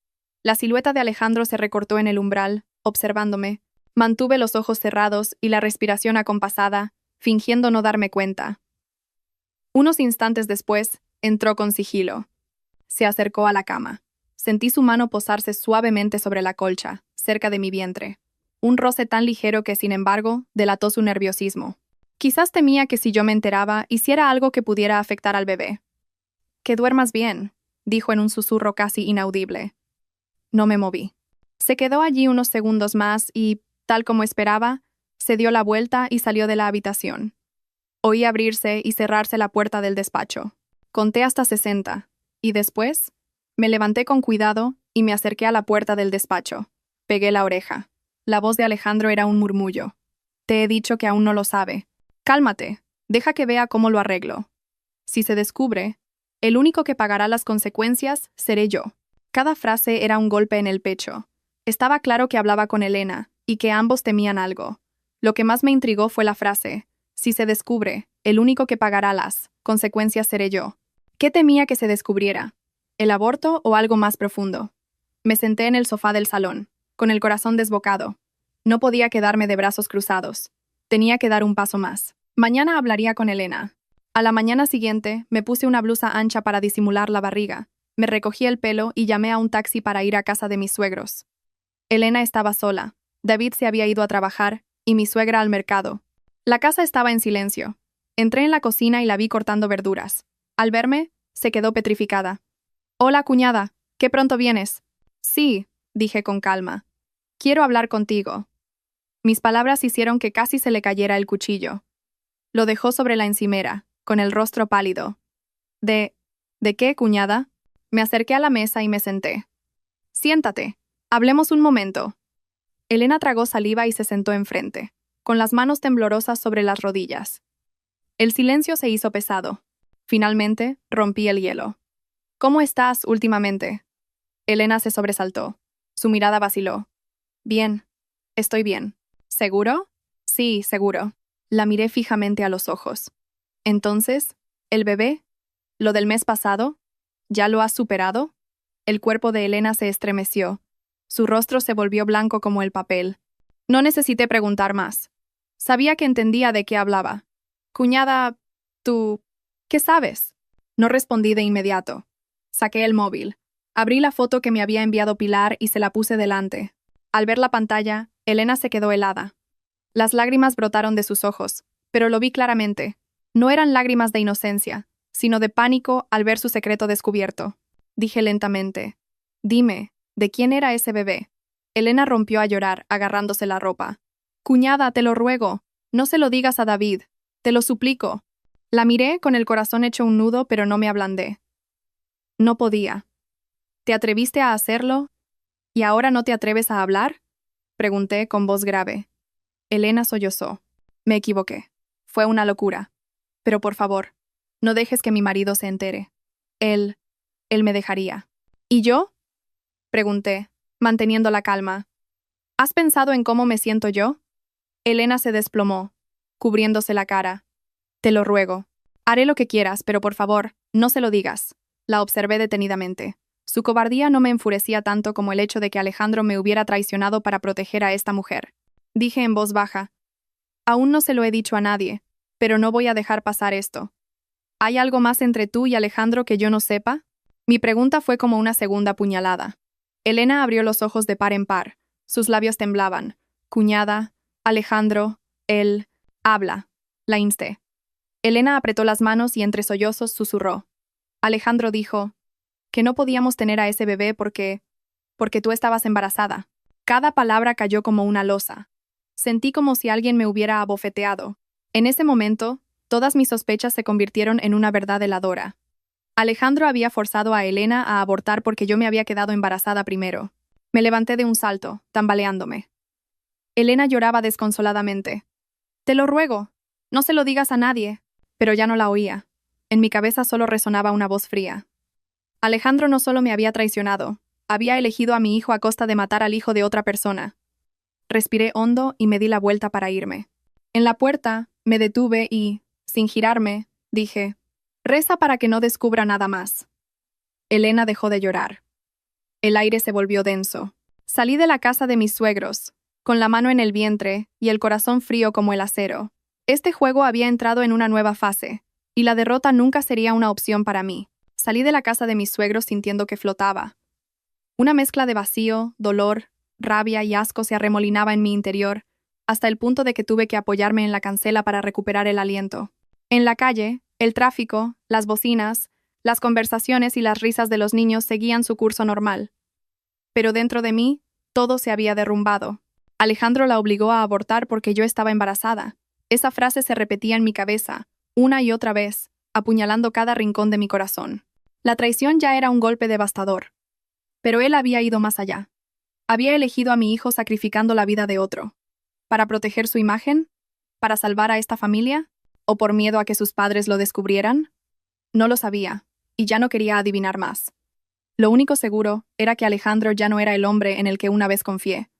La silueta de Alejandro se recortó en el umbral, observándome. Mantuve los ojos cerrados y la respiración acompasada, fingiendo no darme cuenta. Unos instantes después, entró con sigilo. Se acercó a la cama. Sentí su mano posarse suavemente sobre la colcha, cerca de mi vientre. Un roce tan ligero que, sin embargo, delató su nerviosismo. Quizás temía que si yo me enteraba, hiciera algo que pudiera afectar al bebé. «Que duermas bien», dijo en un susurro casi inaudible. No me moví. Se quedó allí unos segundos más y, tal como esperaba, se dio la vuelta y salió de la habitación. Oí abrirse y cerrarse la puerta del despacho. Conté hasta 60, y después me levanté con cuidado y me acerqué a la puerta del despacho. Pegué la oreja. La voz de Alejandro era un murmullo. «Te he dicho que aún no lo sabe. Cálmate, deja que vea cómo lo arreglo. Si se descubre, el único que pagará las consecuencias seré yo». Cada frase era un golpe en el pecho. Estaba claro que hablaba con Elena, y que ambos temían algo. Lo que más me intrigó fue la frase: «Si se descubre, el único que pagará las consecuencias seré yo». ¿Qué temía que se descubriera? ¿El aborto o algo más profundo? Me senté en el sofá del salón, con el corazón desbocado. No podía quedarme de brazos cruzados. Tenía que dar un paso más. Mañana hablaría con Elena. A la mañana siguiente, me puse una blusa ancha para disimular la barriga. Me recogí el pelo y llamé a un taxi para ir a casa de mis suegros. Elena estaba sola. David se había ido a trabajar, y mi suegra al mercado. La casa estaba en silencio. Entré en la cocina y la vi cortando verduras. Al verme, se quedó petrificada. «Hola, cuñada. ¿Qué pronto vienes?» «Sí», dije con calma. «Quiero hablar contigo». Mis palabras hicieron que casi se le cayera el cuchillo. Lo dejó sobre la encimera, con el rostro pálido. ¿De qué, cuñada?» Me acerqué a la mesa y me senté. «Siéntate. Hablemos un momento». Elena tragó saliva y se sentó enfrente, con las manos temblorosas sobre las rodillas. El silencio se hizo pesado. Finalmente, rompí el hielo. «¿Cómo estás últimamente?» Elena se sobresaltó. Su mirada vaciló. «Bien. Estoy bien». «¿Seguro?» «Sí, seguro». La miré fijamente a los ojos. «Entonces, ¿el bebé? ¿Lo del mes pasado? ¿Ya lo has superado?» El cuerpo de Elena se estremeció. Su rostro se volvió blanco como el papel. No necesité preguntar más. Sabía que entendía de qué hablaba. Cuñada, tú... ¿Qué sabes? No respondí de inmediato. Saqué el móvil. Abrí la foto que me había enviado Pilar y se la puse delante. Al ver la pantalla, Elena se quedó helada. Las lágrimas brotaron de sus ojos, pero lo vi claramente. No eran lágrimas de inocencia, sino de pánico al ver su secreto descubierto. Dije lentamente: «Dime, ¿de quién era ese bebé?». Elena rompió a llorar, agarrándose la ropa. «Cuñada, te lo ruego, no se lo digas a David, te lo suplico». La miré con el corazón hecho un nudo, pero no me ablandé. No podía. «¿Te atreviste a hacerlo? ¿Y ahora no te atreves a hablar?», pregunté con voz grave. Elena sollozó. «Me equivoqué. Fue una locura. Pero por favor, no dejes que mi marido se entere. Él me dejaría». «¿Y yo?», pregunté, manteniendo la calma. «¿Has pensado en cómo me siento yo?». Elena se desplomó, cubriéndose la cara. «Te lo ruego. Haré lo que quieras, pero por favor, no se lo digas». La observé detenidamente. Su cobardía no me enfurecía tanto como el hecho de que Alejandro me hubiera traicionado para proteger a esta mujer. Dije en voz baja: «Aún no se lo he dicho a nadie, pero no voy a dejar pasar esto. ¿Hay algo más entre tú y Alejandro que yo no sepa?». Mi pregunta fue como una segunda puñalada. Elena abrió los ojos de par en par. Sus labios temblaban. «Cuñada, Alejandro, él... habla», la insté. Elena apretó las manos y entre sollozos susurró. Alejandro dijo que no podíamos tener a ese bebé porque tú estabas embarazada. Cada palabra cayó como una losa. Sentí como si alguien me hubiera abofeteado. En ese momento, todas mis sospechas se convirtieron en una verdad heladora. Alejandro había forzado a Elena a abortar porque yo me había quedado embarazada primero. Me levanté de un salto, tambaleándome. Elena lloraba desconsoladamente. «Te lo ruego, no se lo digas a nadie». Pero ya no la oía. En mi cabeza solo resonaba una voz fría. Alejandro no solo me había traicionado, había elegido a mi hijo a costa de matar al hijo de otra persona. Respiré hondo y me di la vuelta para irme. En la puerta, me detuve y, sin girarme, dije: «Reza para que no descubra nada más». Elena dejó de llorar. El aire se volvió denso. Salí de la casa de mis suegros, con la mano en el vientre y el corazón frío como el acero. Este juego había entrado en una nueva fase, y la derrota nunca sería una opción para mí. Salí de la casa de mis suegros sintiendo que flotaba. Una mezcla de vacío, dolor, rabia y asco se arremolinaba en mi interior, hasta el punto de que tuve que apoyarme en la cancela para recuperar el aliento. En la calle, el tráfico, las bocinas, las conversaciones y las risas de los niños seguían su curso normal. Pero dentro de mí, todo se había derrumbado. Alejandro la obligó a abortar porque yo estaba embarazada. Esa frase se repetía en mi cabeza, una y otra vez, apuñalando cada rincón de mi corazón. La traición ya era un golpe devastador. Pero él había ido más allá. Había elegido a mi hijo sacrificando la vida de otro. ¿Para proteger su imagen? ¿Para salvar a esta familia? ¿O por miedo a que sus padres lo descubrieran? No lo sabía, y ya no quería adivinar más. Lo único seguro era que Alejandro ya no era el hombre en el que una vez confié,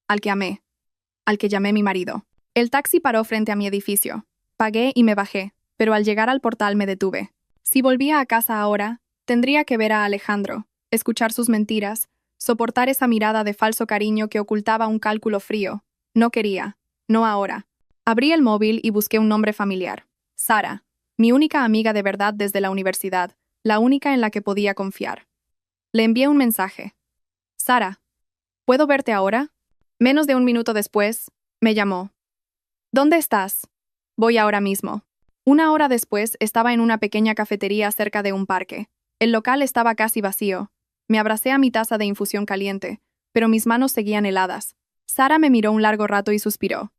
al que amé, al que llamé mi marido. El taxi paró frente a mi edificio. Pagué y me bajé, pero al llegar al portal me detuve. Si volvía a casa ahora, tendría que ver a Alejandro, escuchar sus mentiras, soportar esa mirada de falso cariño que ocultaba un cálculo frío. No quería, no ahora. Abrí el móvil y busqué un nombre familiar. Sara, mi única amiga de verdad desde la universidad, la única en la que podía confiar. Le envié un mensaje. «Sara, ¿puedo verte ahora?». Menos de un minuto después, me llamó. «¿Dónde estás?». «Voy ahora mismo». Una hora después estaba en una pequeña cafetería cerca de un parque. El local estaba casi vacío. Me abracé a mi taza de infusión caliente, pero mis manos seguían heladas. Sara me miró un largo rato y suspiró.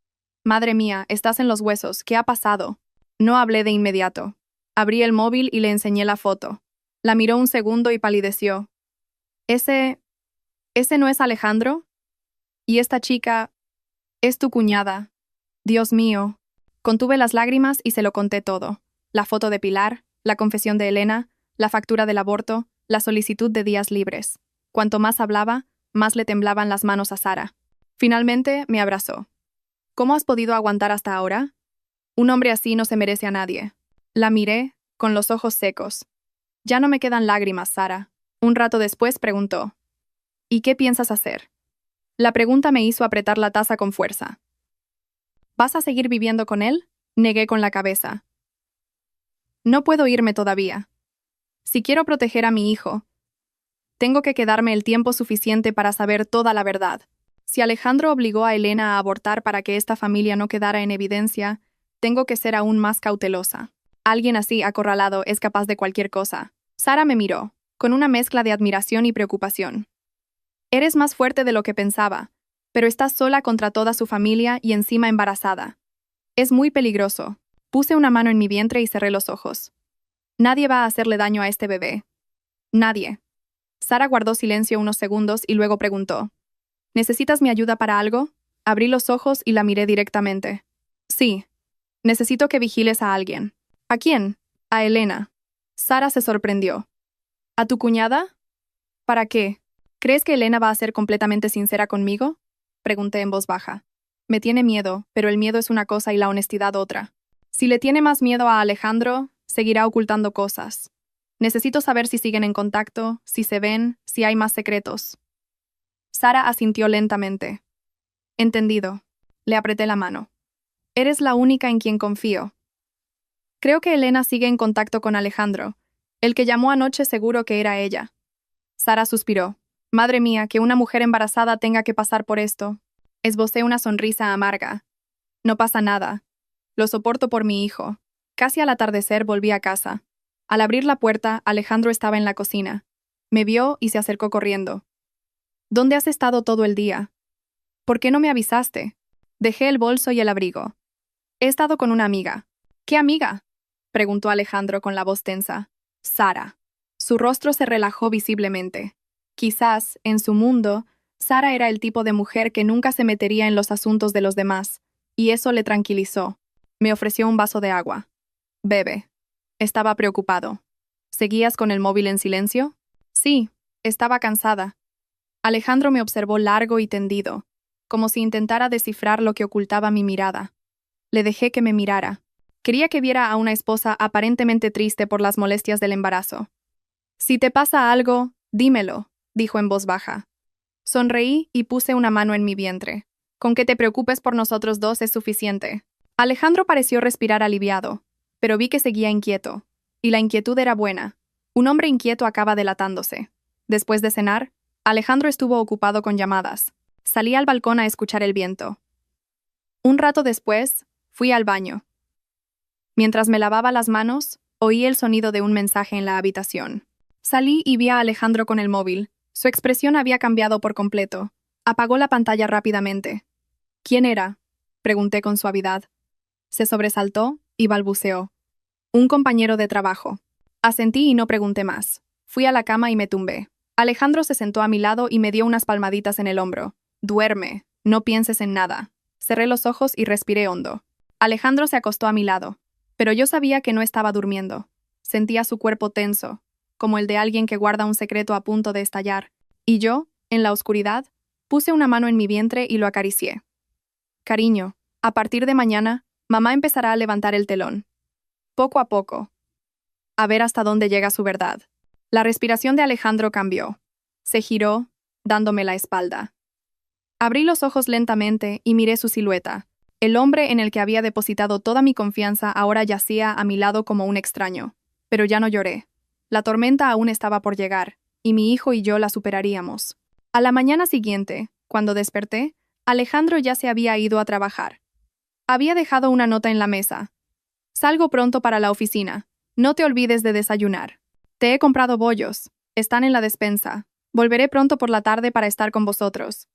«Madre mía, estás en los huesos, ¿qué ha pasado?». No hablé de inmediato. Abrí el móvil y le enseñé la foto. La miró un segundo y palideció. ¿Ese no es Alejandro? ¿Y esta chica es tu cuñada? Dios mío». Contuve las lágrimas y se lo conté todo. La foto de Pilar, la confesión de Elena, la factura del aborto, la solicitud de días libres. Cuanto más hablaba, más le temblaban las manos a Sara. Finalmente me abrazó. «¿Cómo has podido aguantar hasta ahora? Un hombre así no se merece a nadie». La miré, con los ojos secos. «Ya no me quedan lágrimas, Sara». Un rato después preguntó: «¿Y qué piensas hacer?». La pregunta me hizo apretar la taza con fuerza. ¿Vas a seguir viviendo con él? Negué con la cabeza. No puedo irme todavía. Si quiero proteger a mi hijo, tengo que quedarme el tiempo suficiente para saber toda la verdad. Si Alejandro obligó a Elena a abortar para que esta familia no quedara en evidencia, tengo que ser aún más cautelosa. Alguien así, acorralado, es capaz de cualquier cosa. Sara me miró, con una mezcla de admiración y preocupación. Eres más fuerte de lo que pensaba, pero estás sola contra toda su familia y encima embarazada. Es muy peligroso. Puse una mano en mi vientre y cerré los ojos. Nadie va a hacerle daño a este bebé. Nadie. Sara guardó silencio unos segundos y luego preguntó: ¿Necesitas mi ayuda para algo? Abrí los ojos y la miré directamente. Sí. Necesito que vigiles a alguien. ¿A quién? A Elena. Sara se sorprendió. ¿A tu cuñada? ¿Para qué? ¿Crees que Elena va a ser completamente sincera conmigo? Pregunté en voz baja. Me tiene miedo, pero el miedo es una cosa y la honestidad otra. Si le tiene más miedo a Alejandro, seguirá ocultando cosas. Necesito saber si siguen en contacto, si se ven, si hay más secretos. Sara asintió lentamente. Entendido. Le apreté la mano. Eres la única en quien confío. Creo que Elena sigue en contacto con Alejandro. El que llamó anoche seguro que era ella. Sara suspiró. Madre mía, que una mujer embarazada tenga que pasar por esto. Esbocé una sonrisa amarga. No pasa nada. Lo soporto por mi hijo. Casi al atardecer volví a casa. Al abrir la puerta, Alejandro estaba en la cocina. Me vio y se acercó corriendo. ¿Dónde has estado todo el día? ¿Por qué no me avisaste? Dejé el bolso y el abrigo. He estado con una amiga. ¿Qué amiga? Preguntó Alejandro con la voz tensa. Sara. Su rostro se relajó visiblemente. Quizás, en su mundo, Sara era el tipo de mujer que nunca se metería en los asuntos de los demás, y eso le tranquilizó. Me ofreció un vaso de agua. Bebe. Estaba preocupado. ¿Seguías con el móvil en silencio? Sí, estaba cansada. Alejandro me observó largo y tendido, como si intentara descifrar lo que ocultaba mi mirada. Le dejé que me mirara. Quería que viera a una esposa aparentemente triste por las molestias del embarazo. Si te pasa algo, dímelo, dijo en voz baja. Sonreí y puse una mano en mi vientre. Con que te preocupes por nosotros dos es suficiente. Alejandro pareció respirar aliviado, pero vi que seguía inquieto. Y la inquietud era buena. Un hombre inquieto acaba delatándose. Después de cenar, Alejandro estuvo ocupado con llamadas. Salí al balcón a escuchar el viento. Un rato después, fui al baño. Mientras me lavaba las manos, oí el sonido de un mensaje en la habitación. Salí y vi a Alejandro con el móvil. Su expresión había cambiado por completo. Apagó la pantalla rápidamente. ¿Quién era? Pregunté con suavidad. Se sobresaltó y balbuceó. Un compañero de trabajo. Asentí y no pregunté más. Fui a la cama y me tumbé. Alejandro se sentó a mi lado y me dio unas palmaditas en el hombro. Duerme, no pienses en nada. Cerré los ojos y respiré hondo. Alejandro se acostó a mi lado, pero yo sabía que no estaba durmiendo. Sentía su cuerpo tenso, como el de alguien que guarda un secreto a punto de estallar, y yo, en la oscuridad, puse una mano en mi vientre y lo acaricié. Cariño, a partir de mañana, mamá empezará a levantar el telón. Poco a poco. A ver hasta dónde llega su verdad. La respiración de Alejandro cambió. Se giró, dándome la espalda. Abrí los ojos lentamente y miré su silueta. El hombre en el que había depositado toda mi confianza ahora yacía a mi lado como un extraño. Pero ya no lloré. La tormenta aún estaba por llegar, y mi hijo y yo la superaríamos. A la mañana siguiente, cuando desperté, Alejandro ya se había ido a trabajar. Había dejado una nota en la mesa. Salgo pronto para la oficina. No te olvides de desayunar. Te he comprado bollos. Están en la despensa. Volveré pronto por la tarde para estar con vosotros.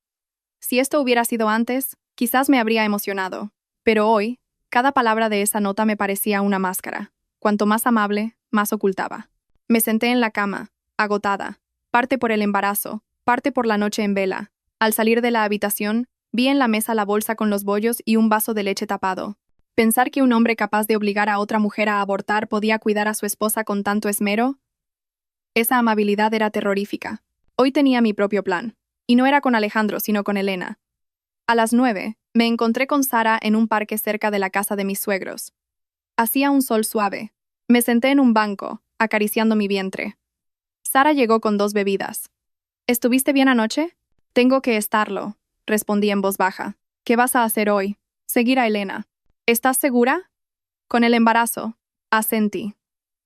Si esto hubiera sido antes, quizás me habría emocionado. Pero hoy, cada palabra de esa nota me parecía una máscara. Cuanto más amable, más ocultaba. Me senté en la cama, agotada, parte por el embarazo, parte por la noche en vela. Al salir de la habitación, vi en la mesa la bolsa con los bollos y un vaso de leche tapado. Pensar que un hombre capaz de obligar a otra mujer a abortar podía cuidar a su esposa con tanto esmero. Esa amabilidad era terrorífica. Hoy tenía mi propio plan. Y no era con Alejandro, sino con Elena. A las 9, me encontré con Sara en un parque cerca de la casa de mis suegros. Hacía un sol suave. Me senté en un banco, acariciando mi vientre. Sara llegó con 2 bebidas. ¿Estuviste bien anoche? Tengo que estarlo. respondí en voz baja. ¿Qué vas a hacer hoy? Seguir a Elena. ¿Estás segura? Con el embarazo. Asentí.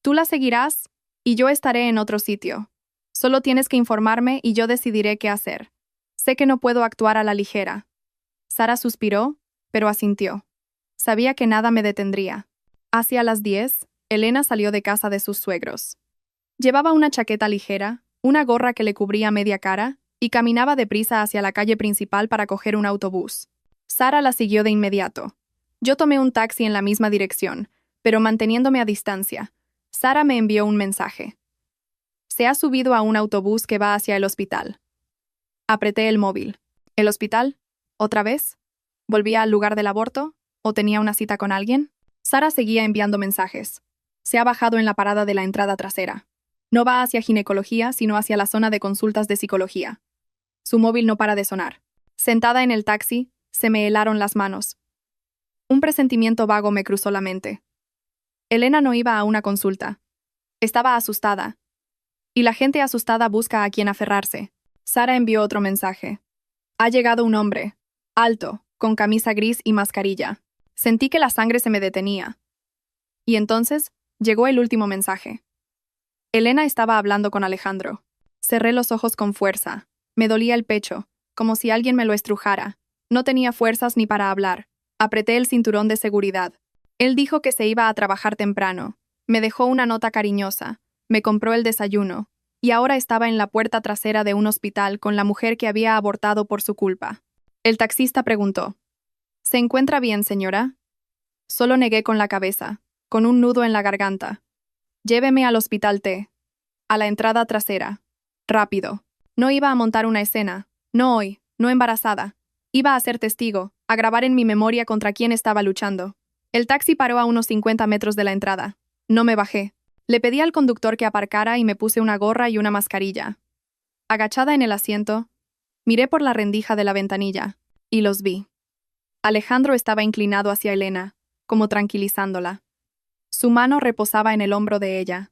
Tú la seguirás y yo estaré en otro sitio. Solo tienes que informarme y yo decidiré qué hacer. Sé que no puedo actuar a la ligera. Sara suspiró, pero asintió. Sabía que nada me detendría. Hacia las 10, Elena salió de casa de sus suegros. Llevaba una chaqueta ligera, una gorra que le cubría media cara, y caminaba deprisa hacia la calle principal para coger un autobús. Sara la siguió de inmediato. Yo tomé un taxi en la misma dirección, pero manteniéndome a distancia. Sara me envió un mensaje. Se ha subido a un autobús que va hacia el hospital. Apreté el móvil. ¿El hospital? ¿Otra vez? ¿Volvía al lugar del aborto? ¿O tenía una cita con alguien? Sara seguía enviando mensajes. Se ha bajado en la parada de la entrada trasera. No va hacia ginecología, sino hacia la zona de consultas de psicología. Su móvil no para de sonar. Sentada en el taxi, se me helaron las manos. Un presentimiento vago me cruzó la mente. Elena no iba a una consulta. Estaba asustada. Y la gente asustada busca a quien aferrarse. Sara envió otro mensaje. Ha llegado un hombre, alto, con camisa gris y mascarilla. Sentí que la sangre se me detenía. Y entonces, llegó el último mensaje. Elena estaba hablando con Alejandro. Cerré los ojos con fuerza. Me dolía el pecho, como si alguien me lo estrujara. No tenía fuerzas ni para hablar. Apreté el cinturón de seguridad. Él dijo que se iba a trabajar temprano. Me dejó una nota cariñosa. Me compró el desayuno. Y ahora estaba en la puerta trasera de un hospital con la mujer que había abortado por su culpa. El taxista preguntó. ¿Se encuentra bien, señora? Solo negué con la cabeza, con un nudo en la garganta. Lléveme al hospital T. A la entrada trasera. Rápido. No iba a montar una escena. No hoy, no embarazada. Iba a ser testigo, a grabar en mi memoria contra quién estaba luchando. El taxi paró a unos 50 metros de la entrada. No me bajé. Le pedí al conductor que aparcara y me puse una gorra y una mascarilla. Agachada en el asiento, miré por la rendija de la ventanilla, y los vi. Alejandro estaba inclinado hacia Elena, como tranquilizándola. Su mano reposaba en el hombro de ella.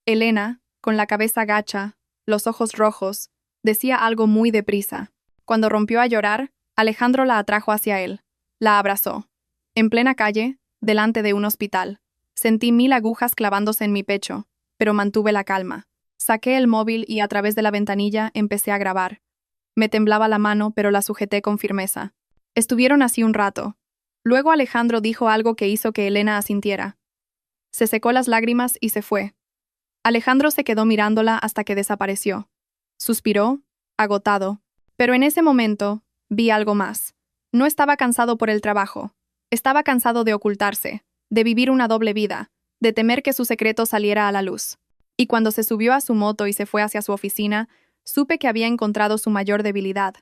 Elena, con la cabeza gacha, los ojos rojos, decía algo muy deprisa. Cuando rompió a llorar, Alejandro la atrajo hacia él. La abrazó. En plena calle, delante de un hospital. Sentí 1000 agujas clavándose en mi pecho, pero mantuve la calma. Saqué el móvil y a través de la ventanilla empecé a grabar. Me temblaba la mano, pero la sujeté con firmeza. Estuvieron así un rato. Luego Alejandro dijo algo que hizo que Elena asintiera. Se secó las lágrimas y se fue. Alejandro se quedó mirándola hasta que desapareció. Suspiró, agotado. Pero en ese momento, vi algo más. No estaba cansado por el trabajo. Estaba cansado de ocultarse, de vivir una doble vida, de temer que su secreto saliera a la luz. Y cuando se subió a su moto y se fue hacia su oficina, supe que había encontrado su mayor debilidad,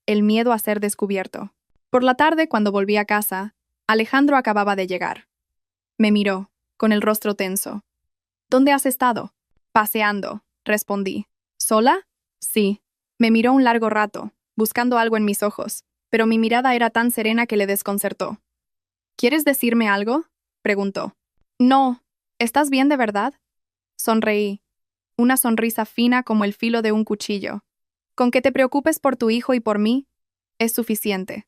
el miedo a ser descubierto. Por la tarde, cuando volví a casa, Alejandro acababa de llegar. Me miró, con el rostro tenso. ¿Dónde has estado? Paseando, respondí. ¿Sola? Sí. Me miró un largo rato, buscando algo en mis ojos, pero mi mirada era tan serena que le desconcertó. ¿Quieres decirme algo?, preguntó. No. ¿Estás bien de verdad? Sonreí. Una sonrisa fina como el filo de un cuchillo. Con que te preocupes por tu hijo y por mí, es suficiente.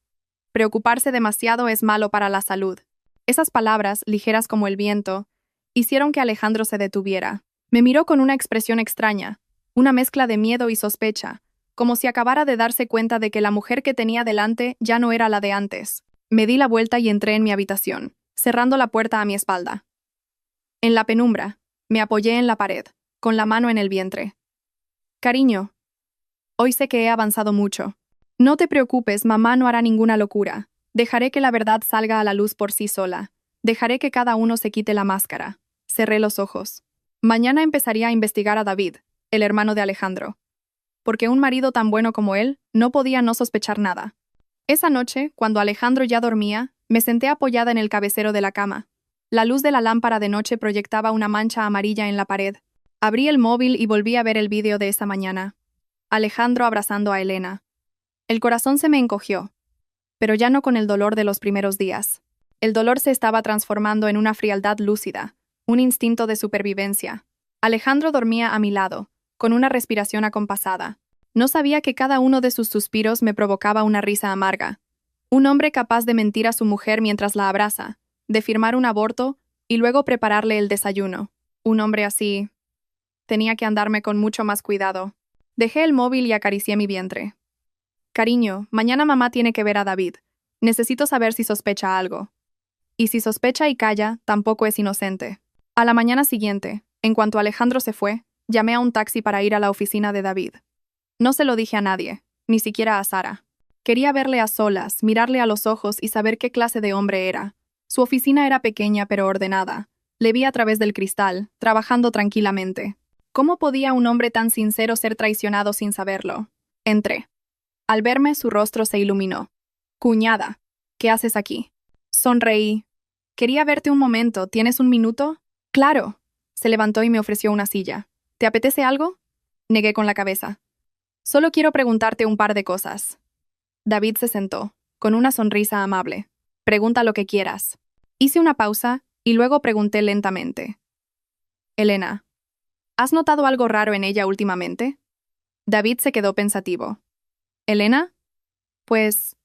Preocuparse demasiado es malo para la salud. Esas palabras, ligeras como el viento, hicieron que Alejandro se detuviera. Me miró con una expresión extraña, una mezcla de miedo y sospecha, como si acabara de darse cuenta de que la mujer que tenía delante ya no era la de antes. Me di la vuelta y entré en mi habitación, cerrando la puerta a mi espalda. En la penumbra, me apoyé en la pared, con la mano en el vientre. Cariño, hoy sé que he avanzado mucho. No te preocupes, mamá no hará ninguna locura. Dejaré que la verdad salga a la luz por sí sola. Dejaré que cada uno se quite la máscara. Cerré los ojos. Mañana empezaría a investigar a David, el hermano de Alejandro. Porque un marido tan bueno como él no podía no sospechar nada. Esa noche, cuando Alejandro ya dormía, me senté apoyada en el cabecero de la cama. La luz de la lámpara de noche proyectaba una mancha amarilla en la pared. Abrí el móvil y volví a ver el vídeo de esa mañana. Alejandro abrazando a Elena. El corazón se me encogió, pero ya no con el dolor de los primeros días. El dolor se estaba transformando en una frialdad lúcida, un instinto de supervivencia. Alejandro dormía a mi lado, con una respiración acompasada. No sabía que cada uno de sus suspiros me provocaba una risa amarga. Un hombre capaz de mentir a su mujer mientras la abraza, de firmar un aborto y luego prepararle el desayuno. Un hombre así. Tenía que andarme con mucho más cuidado. Dejé el móvil y acaricié mi vientre. Cariño, mañana mamá tiene que ver a David. Necesito saber si sospecha algo. Y si sospecha y calla, tampoco es inocente. A la mañana siguiente, en cuanto Alejandro se fue, llamé a un taxi para ir a la oficina de David. No se lo dije a nadie, ni siquiera a Sara. Quería verle a solas, mirarle a los ojos y saber qué clase de hombre era. Su oficina era pequeña pero ordenada. Le vi a través del cristal, trabajando tranquilamente. ¿Cómo podía un hombre tan sincero ser traicionado sin saberlo? Entré. Al verme, su rostro se iluminó. Cuñada, ¿qué haces aquí? Sonreí. Quería verte un momento, ¿tienes un minuto? Claro. Se levantó y me ofreció una silla. ¿Te apetece algo? Negué con la cabeza. Solo quiero preguntarte un par de cosas. David se sentó, con una sonrisa amable. Pregunta lo que quieras. Hice una pausa y luego pregunté lentamente. Elena, ¿has notado algo raro en ella últimamente? David se quedó pensativo. ¿Elena? Pues...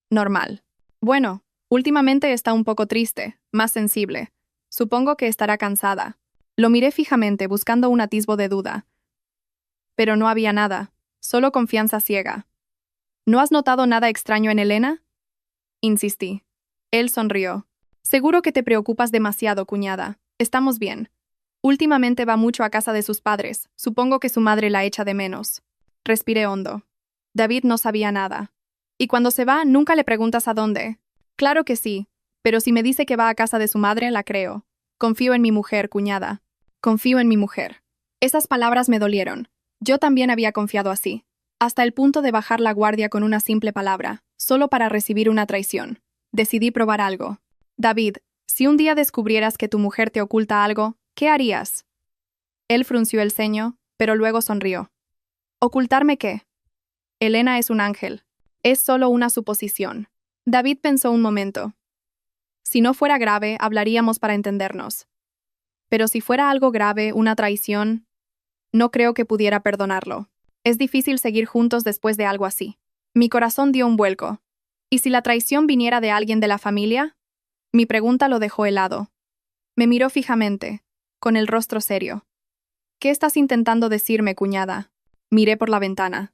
normal. Bueno, últimamente está un poco triste, más sensible. Supongo que estará cansada. Lo miré fijamente, buscando un atisbo de duda. Pero no había nada, solo confianza ciega. ¿No has notado nada extraño en Elena? Insistí. Él sonrió. Seguro que te preocupas demasiado, cuñada. Estamos bien. Últimamente va mucho a casa de sus padres. Supongo que su madre la echa de menos. Respiré hondo. David no sabía nada. ¿Y cuando se va, nunca le preguntas a dónde? Claro que sí, pero si me dice que va a casa de su madre, la creo. Confío en mi mujer, cuñada. Confío en mi mujer. Esas palabras me dolieron. Yo también había confiado así, hasta el punto de bajar la guardia con una simple palabra, solo para recibir una traición. Decidí probar algo. David, si un día descubrieras que tu mujer te oculta algo, ¿qué harías? Él frunció el ceño, pero luego sonrió. ¿Ocultarme qué? Elena es un ángel. Es solo una suposición. David pensó un momento. Si no fuera grave, hablaríamos para entendernos. Pero si fuera algo grave, una traición, no creo que pudiera perdonarlo. Es difícil seguir juntos después de algo así. Mi corazón dio un vuelco. ¿Y si la traición viniera de alguien de la familia? Mi pregunta lo dejó helado. Me miró fijamente, con el rostro serio. ¿Qué estás intentando decirme, cuñada? Miré por la ventana.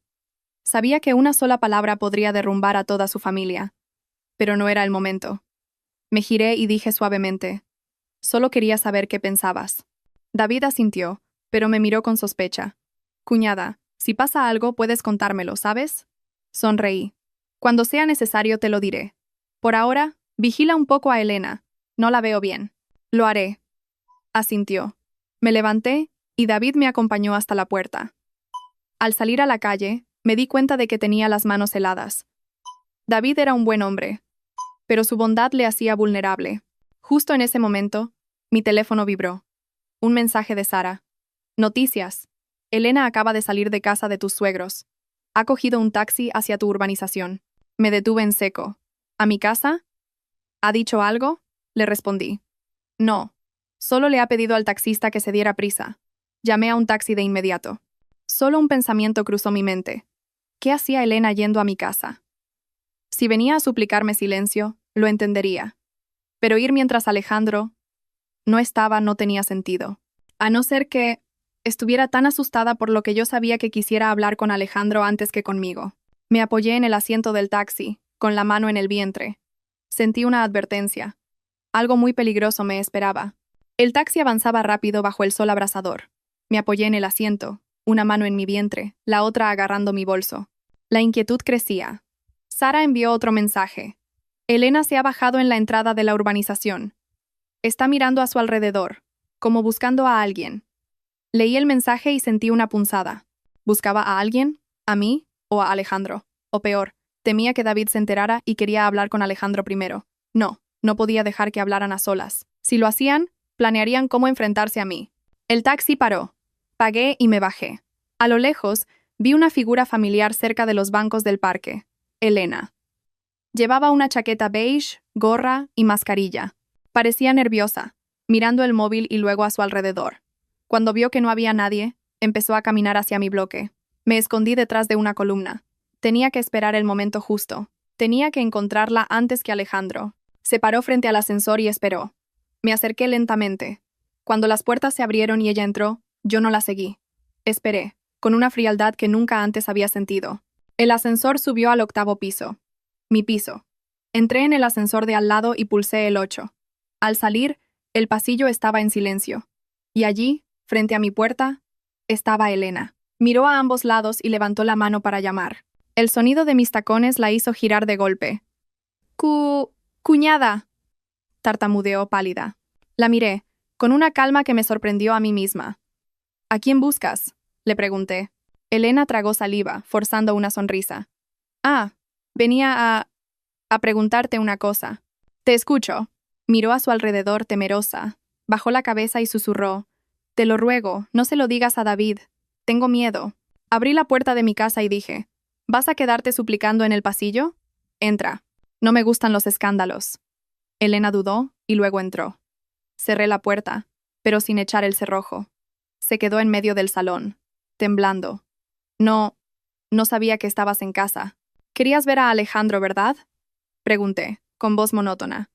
Sabía que una sola palabra podría derrumbar a toda su familia. Pero no era el momento. Me giré y dije suavemente. Solo quería saber qué pensabas. David asintió, pero me miró con sospecha. Cuñada, si pasa algo puedes contármelo, ¿sabes? Sonreí. Cuando sea necesario te lo diré. Por ahora, vigila un poco a Elena. No la veo bien. Lo haré. Asintió. Me levanté y David me acompañó hasta la puerta. Al salir a la calle, me di cuenta de que tenía las manos heladas. David era un buen hombre, pero su bondad le hacía vulnerable. Justo en ese momento, mi teléfono vibró. Un mensaje de Sara. Noticias. Elena acaba de salir de casa de tus suegros. Ha cogido un taxi hacia tu urbanización. Me detuve en seco. ¿A mi casa? ¿Ha dicho algo? Le respondí. No. Solo le ha pedido al taxista que se diera prisa. Llamé a un taxi de inmediato. Solo un pensamiento cruzó mi mente. ¿Qué hacía Elena yendo a mi casa? Si venía a suplicarme silencio, lo entendería. Pero ir mientras Alejandro no tenía sentido. A no ser que estuviera tan asustada por lo que yo sabía que quisiera hablar con Alejandro antes que conmigo. Me apoyé en el asiento del taxi, con la mano en el vientre. Sentí una advertencia. Algo muy peligroso me esperaba. El taxi avanzaba rápido bajo el sol abrasador. Me apoyé en el asiento, una mano en mi vientre, la otra agarrando mi bolso. La inquietud crecía. Sara envió otro mensaje. Elena se ha bajado en la entrada de la urbanización. Está mirando a su alrededor, como buscando a alguien. Leí el mensaje y sentí una punzada. ¿Buscaba a alguien? ¿A mí? ¿O a Alejandro? O peor, temía que David se enterara y quería hablar con Alejandro primero. No podía dejar que hablaran a solas. Si lo hacían, planearían cómo enfrentarse a mí. El taxi paró. Pagué y me bajé. A lo lejos, vi una figura familiar cerca de los bancos del parque. Elena. Llevaba una chaqueta beige, gorra y mascarilla. Parecía nerviosa, mirando el móvil y luego a su alrededor. Cuando vio que no había nadie, empezó a caminar hacia mi bloque. Me escondí detrás de una columna. Tenía que esperar el momento justo. Tenía que encontrarla antes que Alejandro. Se paró frente al ascensor y esperó. Me acerqué lentamente. Cuando las puertas se abrieron y ella entró, yo no la seguí. Esperé, con una frialdad que nunca antes había sentido. El ascensor subió al 8º piso. Mi piso. Entré en el ascensor de al lado y pulsé el 8. Al salir, el pasillo estaba en silencio. Y allí, frente a mi puerta, estaba Elena. Miró a ambos lados y levantó la mano para llamar. El sonido de mis tacones la hizo girar de golpe. Cuñada, tartamudeó pálida. La miré, con una calma que me sorprendió a mí misma. ¿A quién buscas?, le pregunté. Elena tragó saliva, forzando una sonrisa. Venía a preguntarte una cosa. Te escucho. Miró a su alrededor temerosa. Bajó la cabeza y susurró. Te lo ruego, no se lo digas a David. Tengo miedo. Abrí la puerta de mi casa y dije, ¿vas a quedarte suplicando en el pasillo? Entra. No me gustan los escándalos. Elena dudó y luego entró. Cerré la puerta, pero sin echar el cerrojo. Se quedó en medio del salón, temblando. No sabía que estabas en casa. ¿Querías ver a Alejandro, verdad?, pregunté, con voz monótona.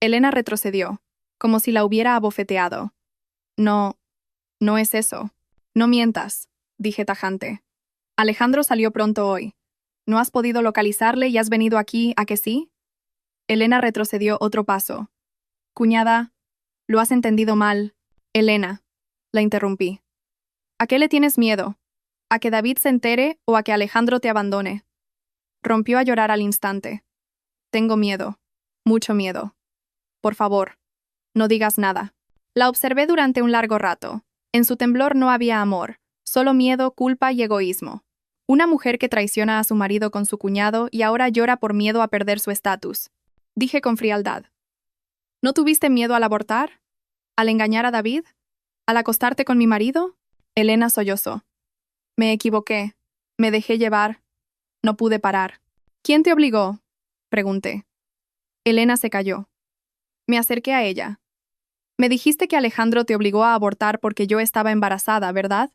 Elena retrocedió, como si la hubiera abofeteado. No es eso. No mientas, dije tajante. Alejandro salió pronto hoy. ¿No has podido localizarle y has venido aquí, a que sí? Elena retrocedió otro paso. Cuñada, lo has entendido mal. Elena, la interrumpí. ¿A qué le tienes miedo? ¿A que David se entere o a que Alejandro te abandone? Rompió a llorar al instante. Tengo miedo, mucho miedo. Por favor, no digas nada. La observé durante un largo rato. En su temblor no había amor, solo miedo, culpa y egoísmo. Una mujer que traiciona a su marido con su cuñado y ahora llora por miedo a perder su estatus. Dije con frialdad. ¿No tuviste miedo al abortar? ¿Al engañar a David? ¿Al acostarte con mi marido? Elena sollozó. Me equivoqué. Me dejé llevar. No pude parar. ¿Quién te obligó?, pregunté. Elena se calló. Me acerqué a ella. Me dijiste que Alejandro te obligó a abortar porque yo estaba embarazada, ¿verdad?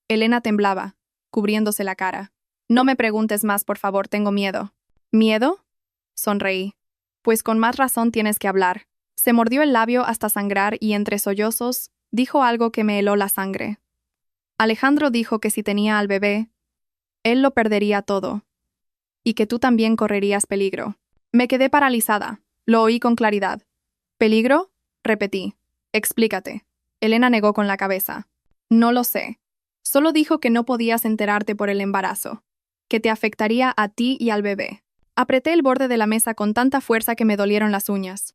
Elena temblaba, cubriéndose la cara. No me preguntes más, por favor, tengo miedo. ¿Miedo? Sonreí. Pues con más razón tienes que hablar. Se mordió el labio hasta sangrar y entre sollozos dijo algo que me heló la sangre. Alejandro dijo que si tenía al bebé, él lo perdería todo. Y que tú también correrías peligro. Me quedé paralizada. Lo oí con claridad. ¿Peligro?, repetí. Explícate. Elena negó con la cabeza. No lo sé. Solo dijo que no podías enterarte por el embarazo. Que te afectaría a ti y al bebé. Apreté el borde de la mesa con tanta fuerza que me dolieron las uñas.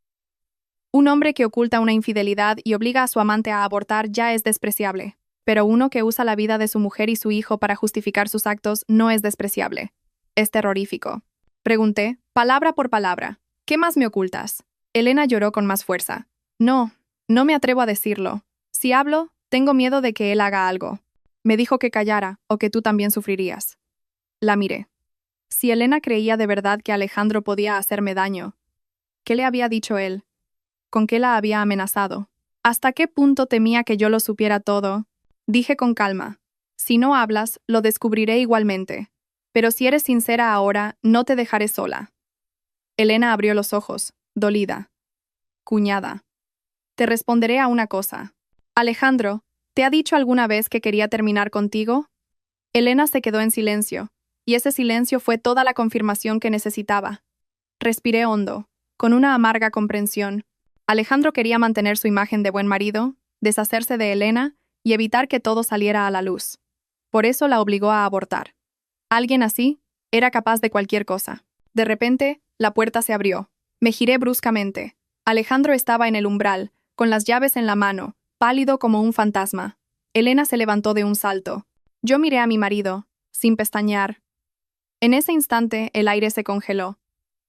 Un hombre que oculta una infidelidad y obliga a su amante a abortar ya es despreciable. Pero uno que usa la vida de su mujer y su hijo para justificar sus actos no es despreciable. Es terrorífico. Pregunté, palabra por palabra. ¿Qué más me ocultas? Elena lloró con más fuerza. No me atrevo a decirlo. Si hablo, tengo miedo de que él haga algo. Me dijo que callara, o que tú también sufrirías. La miré. Si Elena creía de verdad que Alejandro podía hacerme daño, ¿qué le había dicho él? ¿Con qué la había amenazado? ¿Hasta qué punto temía que yo lo supiera todo? Dije con calma. Si no hablas, lo descubriré igualmente. Pero si eres sincera ahora, no te dejaré sola. Elena abrió los ojos, dolida. Cuñada. Te responderé a una cosa. Alejandro, ¿te ha dicho alguna vez que quería terminar contigo? Elena se quedó en silencio, y ese silencio fue toda la confirmación que necesitaba. Respiré hondo, con una amarga comprensión. Alejandro quería mantener su imagen de buen marido, deshacerse de Elena y evitar que todo saliera a la luz. Por eso la obligó a abortar. Alguien así era capaz de cualquier cosa. De repente, la puerta se abrió. Me giré bruscamente. Alejandro estaba en el umbral, con las llaves en la mano, pálido como un fantasma. Elena se levantó de un salto. Yo miré a mi marido, sin pestañear. En ese instante, el aire se congeló,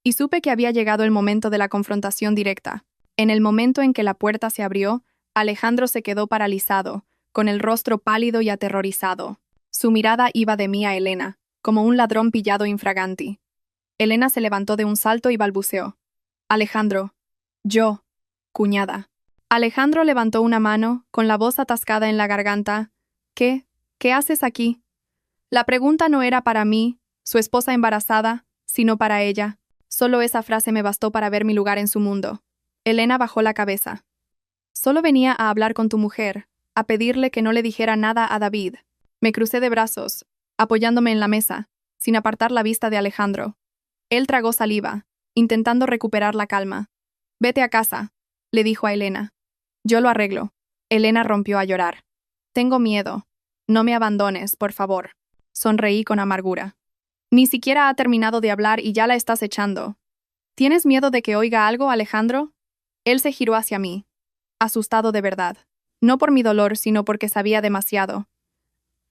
y supe que había llegado el momento de la confrontación directa. En el momento en que la puerta se abrió, Alejandro se quedó paralizado, con el rostro pálido y aterrorizado. Su mirada iba de mí a Elena, como un ladrón pillado infraganti. Elena se levantó de un salto y balbuceó. Alejandro. Yo. Cuñada. Alejandro levantó una mano, con la voz atascada en la garganta. ¿Qué haces aquí? La pregunta no era para mí, su esposa embarazada, sino para ella. Solo esa frase me bastó para ver mi lugar en su mundo. Elena bajó la cabeza. Solo venía a hablar con tu mujer, a pedirle que no le dijera nada a David. Me crucé de brazos, apoyándome en la mesa, sin apartar la vista de Alejandro. Él tragó saliva, intentando recuperar la calma. Vete a casa, le dijo a Elena. Yo lo arreglo. Elena rompió a llorar. Tengo miedo. No me abandones, por favor. Sonreí con amargura. Ni siquiera ha terminado de hablar y ya la estás echando. ¿Tienes miedo de que oiga algo, Alejandro? Él se giró hacia mí, asustado de verdad. No por mi dolor, sino porque sabía demasiado.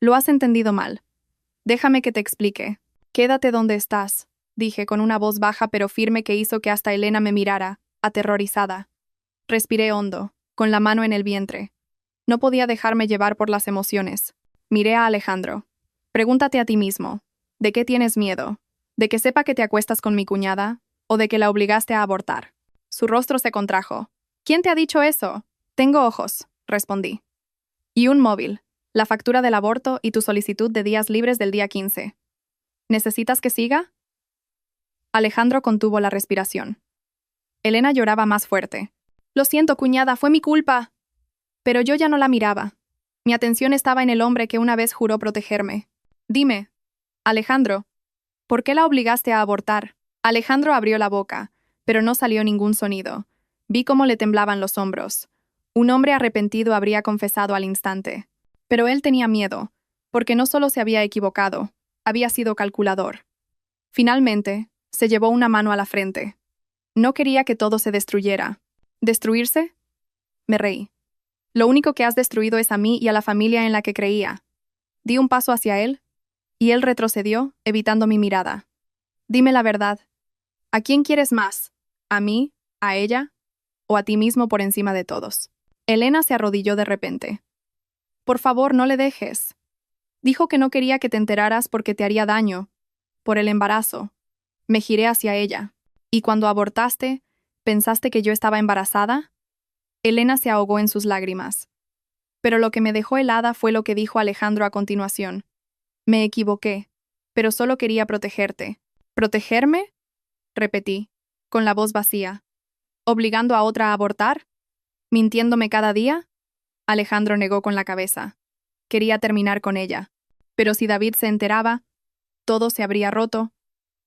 Lo has entendido mal. Déjame que te explique. Quédate donde estás, dije con una voz baja pero firme que hizo que hasta Elena me mirara, aterrorizada. Respiré hondo, con la mano en el vientre. No podía dejarme llevar por las emociones. Miré a Alejandro. Pregúntate a ti mismo. ¿De qué tienes miedo? ¿De que sepa que te acuestas con mi cuñada? ¿O de que la obligaste a abortar? Su rostro se contrajo. ¿Quién te ha dicho eso? Tengo ojos, respondí. Y un móvil, la factura del aborto y tu solicitud de días libres del día 15. ¿Necesitas que siga? Alejandro contuvo la respiración. Elena lloraba más fuerte. Lo siento, cuñada, fue mi culpa. Pero yo ya no la miraba. Mi atención estaba en el hombre que una vez juró protegerme. Dime, Alejandro, ¿por qué la obligaste a abortar? Alejandro abrió la boca, pero no salió ningún sonido. Vi cómo le temblaban los hombros. Un hombre arrepentido habría confesado al instante. Pero él tenía miedo, porque no solo se había equivocado, había sido calculador. Finalmente, se llevó una mano a la frente. No quería que todo se destruyera. ¿Destruirse? Me reí. Lo único que has destruido es a mí y a la familia en la que creía. Di un paso hacia él, y él retrocedió, evitando mi mirada. Dime la verdad. ¿A quién quieres más? ¿A mí? ¿A ella? ¿O a ti mismo por encima de todos? Elena se arrodilló de repente. Por favor, no le dejes. Dijo que no quería que te enteraras porque te haría daño. Por el embarazo. Me giré hacia ella. ¿Y cuando abortaste, pensaste que yo estaba embarazada? Elena se ahogó en sus lágrimas. Pero lo que me dejó helada fue lo que dijo Alejandro a continuación. Me equivoqué, pero solo quería protegerte. ¿Protegerme? Repetí, con la voz vacía. ¿Obligando a otra a abortar? ¿Mintiéndome cada día? Alejandro negó con la cabeza. Quería terminar con ella. Pero si David se enteraba, todo se habría roto.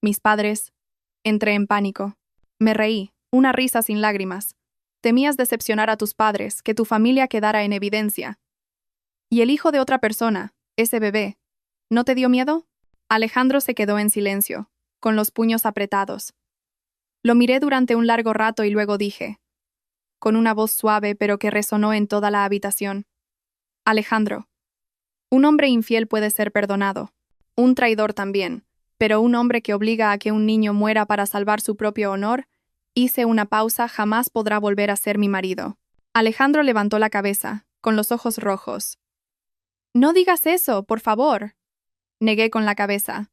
Mis padres. Entré en pánico. Me reí, una risa sin lágrimas. Temías decepcionar a tus padres, que tu familia quedara en evidencia. ¿Y el hijo de otra persona, ese bebé, no te dio miedo? Alejandro se quedó en silencio, con los puños apretados. Lo miré durante un largo rato y luego dije, con una voz suave pero que resonó en toda la habitación. Alejandro, un hombre infiel puede ser perdonado, un traidor también, pero un hombre que obliga a que un niño muera para salvar su propio honor, hice una pausa, jamás podrá volver a ser mi marido. Alejandro levantó la cabeza, con los ojos rojos. No digas eso, por favor. Negué con la cabeza.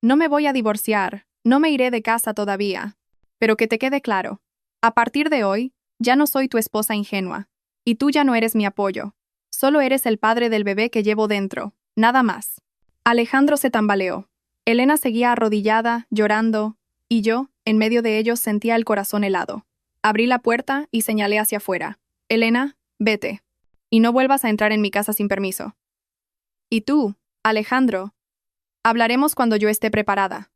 No me voy a divorciar, no me iré de casa todavía. Pero que te quede claro, a partir de hoy, ya no soy tu esposa ingenua, y tú ya no eres mi apoyo. Solo eres el padre del bebé que llevo dentro, nada más. Alejandro se tambaleó. Elena seguía arrodillada, llorando, y yo, en medio de ellos, sentía el corazón helado. Abrí la puerta y señalé hacia afuera. Elena, vete. Y no vuelvas a entrar en mi casa sin permiso. Y tú, Alejandro, hablaremos cuando yo esté preparada.